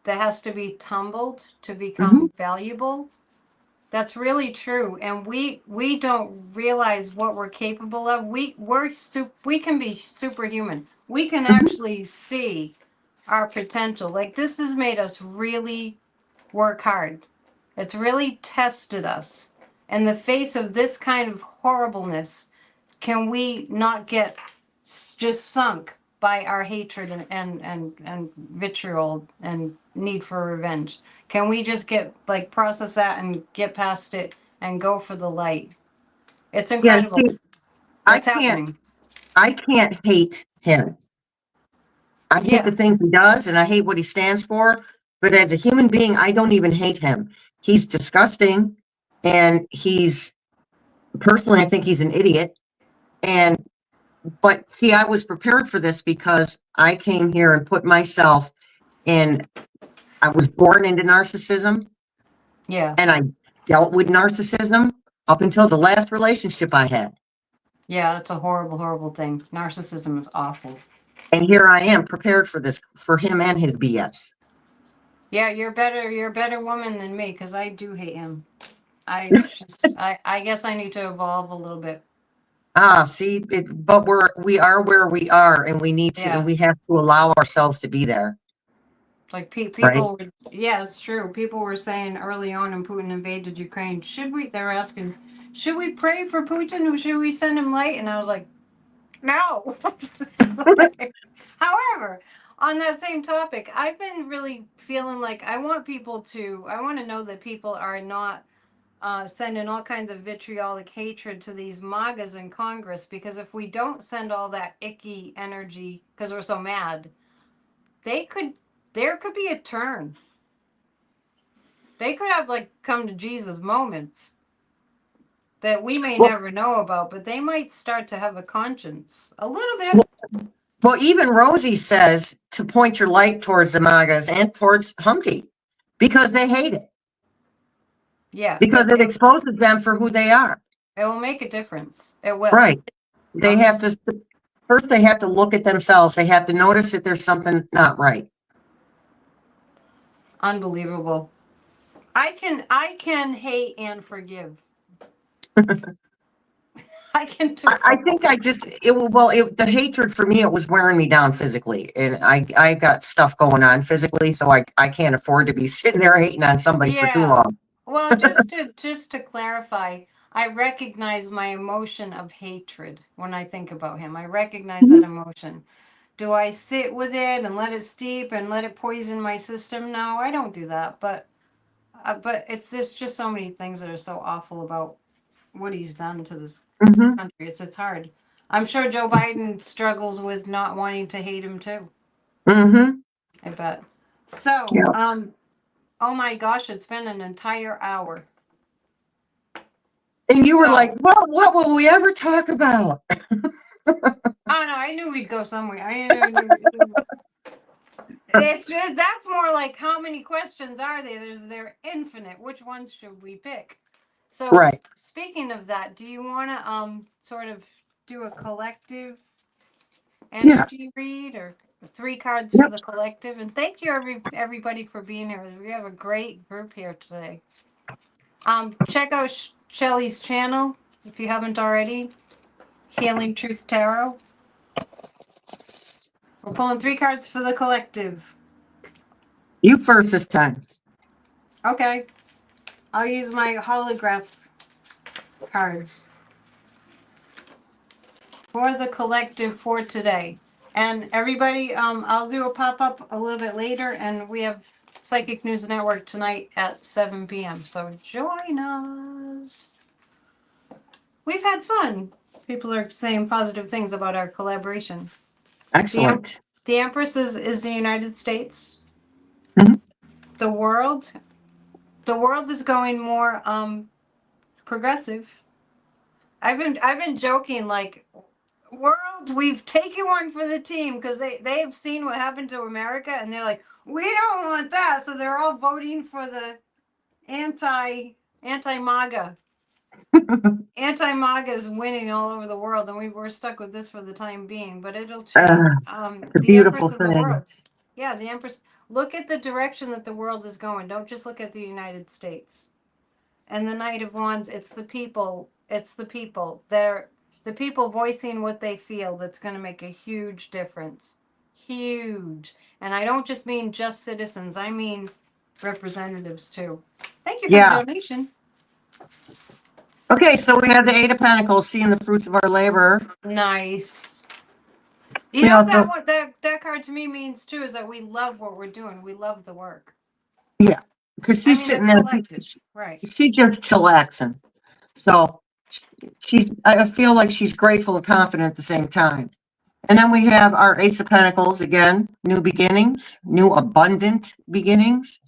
that has to be tumbled to Hmm. become valuable. That's really true, and we don't realize what we're capable of. We can be superhuman. We can Hmm. actually see our potential. Like this has made us really work hard. It's really tested us. In the face of this kind of horribleness, can we not get just sunk by our hatred and vitriol and need for revenge? Can we just get like process that and get past it and go for the light? It's Yeah. incredible See, I what's can't, happening. I can't hate him. I hate the Yeah. things he does and I hate what he stands for. But as a human being, I don't even hate him. He's disgusting and personally, I think he's an idiot. And But see, I was prepared for this because I came here and put myself in, I was born into narcissism Yeah. and I dealt with narcissism up until the last relationship I had. Yeah, that's a horrible, horrible thing. Narcissism is awful. And here I am prepared for this, for him and his BS. Yeah, you're a better woman than me because I do hate him. I guess I need to evolve a little bit. See, but we are where we are and Yeah. we have to allow ourselves to be there, Like right? people yeah, it's true. People were saying early on when Putin invaded Ukraine, they were asking, should we pray for Putin or should we send him light? And I was like, no. However, on that same topic, I've been really feeling like I want to know that people are not sending all kinds of vitriolic hatred to these MAGAs in Congress, because if we don't send all that icky energy because we're so mad, they could there could be a turn. They could have like come to Jesus moments. that we may Well, never know about, but they might start to have a conscience a little bit. well, even Rosie says to point your light towards the MAGAs and towards Humpty because they hate it, Yeah, because it exposes them for who they are. it will make a difference. It will. Right. They I'm have just to, first they have to look at themselves. They have to notice that there's something not right. unbelievable. I can hate and forgive. I can do I both. think I just, the hatred for me, it was wearing me down physically. And I got stuff going on physically, so I can't afford to be sitting there hating on somebody for too Yeah. long. Well, just to clarify, I recognize my emotion of hatred when I think about him. I recognize that Mhm. emotion. Do I sit with it and let it steep and let it poison my system? No, I don't do that. But it's there's just so many things that are so awful about what he's done to this Mhm. country. It's hard. I'm sure Joe Biden struggles with not wanting to hate him too. Mhm. I bet. So, Yeah. oh my gosh, it's been an entire hour. And you were like, So, well, what will we ever talk about? oh no, I knew we'd go somewhere. I knew. It's just that's more like how many questions are there? They're infinite. Which ones should we pick? So Right. speaking of that, do you want to sort of do a collective Yeah. energy read or three cards for Yep. the collective? And thank you everybody for being here. We have a great group here today. Check out Shelley's channel if you haven't already. Healing Truth Tarot. We're pulling three cards for the collective. You first this time. Okay. I'll use my holograph cards for the collective for today. And everybody, I'll do a pop-up a little bit later, and we have Psychic News Network tonight at 7 p.m. So join us. We've had fun. People are saying positive things about our collaboration. The, Excellent. the Empress is the United States. Mhm. The world, the world is going more progressive. I've been joking like world, we've taken one for the team because they've seen what happened to America and they're like, we don't want that. So they're all voting for the anti MAGA. Anti MAGA is winning all over the world, and we're stuck with this for the time being. But it'll change. It's a The beautiful Empress of the thing. world. Yeah, the Empress. Look at the direction that the world is going. Don't just look at the United States. And the Knight of Wands, it's the people. It's the people. They're the people voicing what they feel that's going to make a huge difference. Huge. And I don't just mean just citizens, I mean representatives too. Thank you for the Yeah. donation. Okay, so we have the Eight of Pentacles, seeing the fruits of our labor. Nice. You We know that also, what that card to me means too is that we love what we're doing. We love the work. yeah, because I she's mean, sitting it's there, collective, right? she just chillaxing. So I feel like she's grateful and confident at the same time. And then we have our Ace of Pentacles again, new beginnings, new abundant beginnings,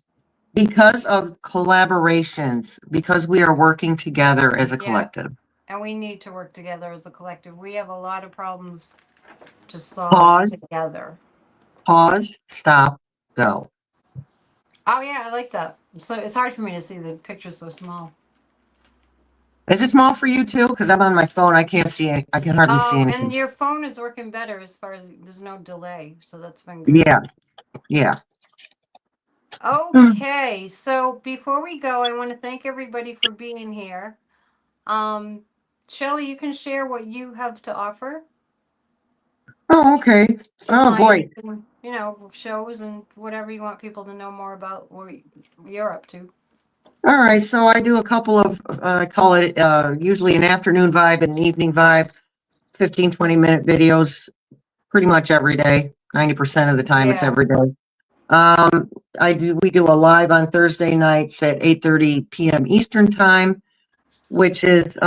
because of collaborations, because we are working together as a Yeah. collective. And we need to work together as a collective. We have a lot of problems to solve Pause, together. pause, stop, go. Oh yeah, I like that. So it's hard for me to see the picture's so small. Is it small for you too? Because I'm on my phone. I can't see it. I can hardly see Oh, and anything. your phone is working better as far as there's no delay, so that's been good. Yeah, yeah. Okay, so before we go, I want to thank everybody for being here. Um, Shelley, you can share what you have to offer. Oh, okay. Oh boy. Clients and shows and whatever you want people to know more about what you're up to. All right. So I do a couple of, I call it usually an afternoon vibe and an evening vibe, 15, 20-minute videos pretty much every day. 90% of the time it's Yeah, every day. We do a live on Thursday nights at 8:30 p.m. Eastern time, which is,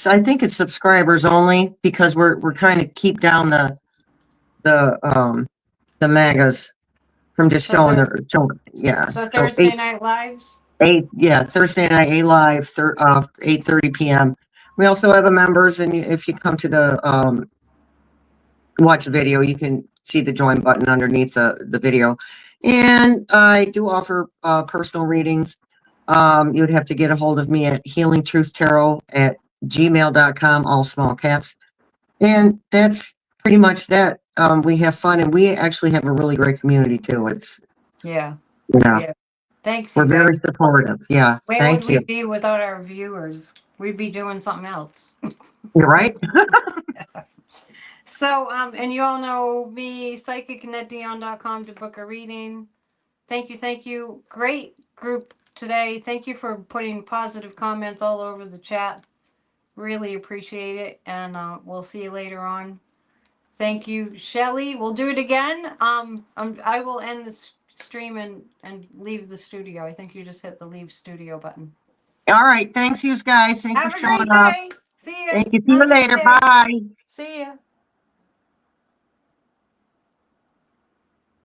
I think it's subscribers only because we're trying to keep down the magas from just so showing there, their, showing, yeah. so So Thursday night lives. Thursday night, A Live, 8:30 p.m. We also have a members, and if you come to the watch a video, you can see the join button underneath the video. And I do offer personal readings. You would have to get a hold of me at healingtruthtarot@gmail.com, all small caps. And that's pretty much that. We have fun, and we actually have a really great community too. Yeah. Yeah, Yeah. Thanks, we're you very guys. supportive. Yeah, Where would thank you. we be without our viewers? We'd be doing something else. You're right. So, and you all know me, psychicannetteDion.com to book a reading. Thank you, thank you. Great group today. Thank you for putting positive comments all over the chat. Really appreciate it. And we'll see you later on. Thank you, Shelley. We'll do it again. I will end this stream and leave the studio. I think you just hit the leave studio button. All right. Thanks, you guys. Thanks Have for a showing great up. day. See ya. Thank you. See Have you a great later. day. Bye. See ya.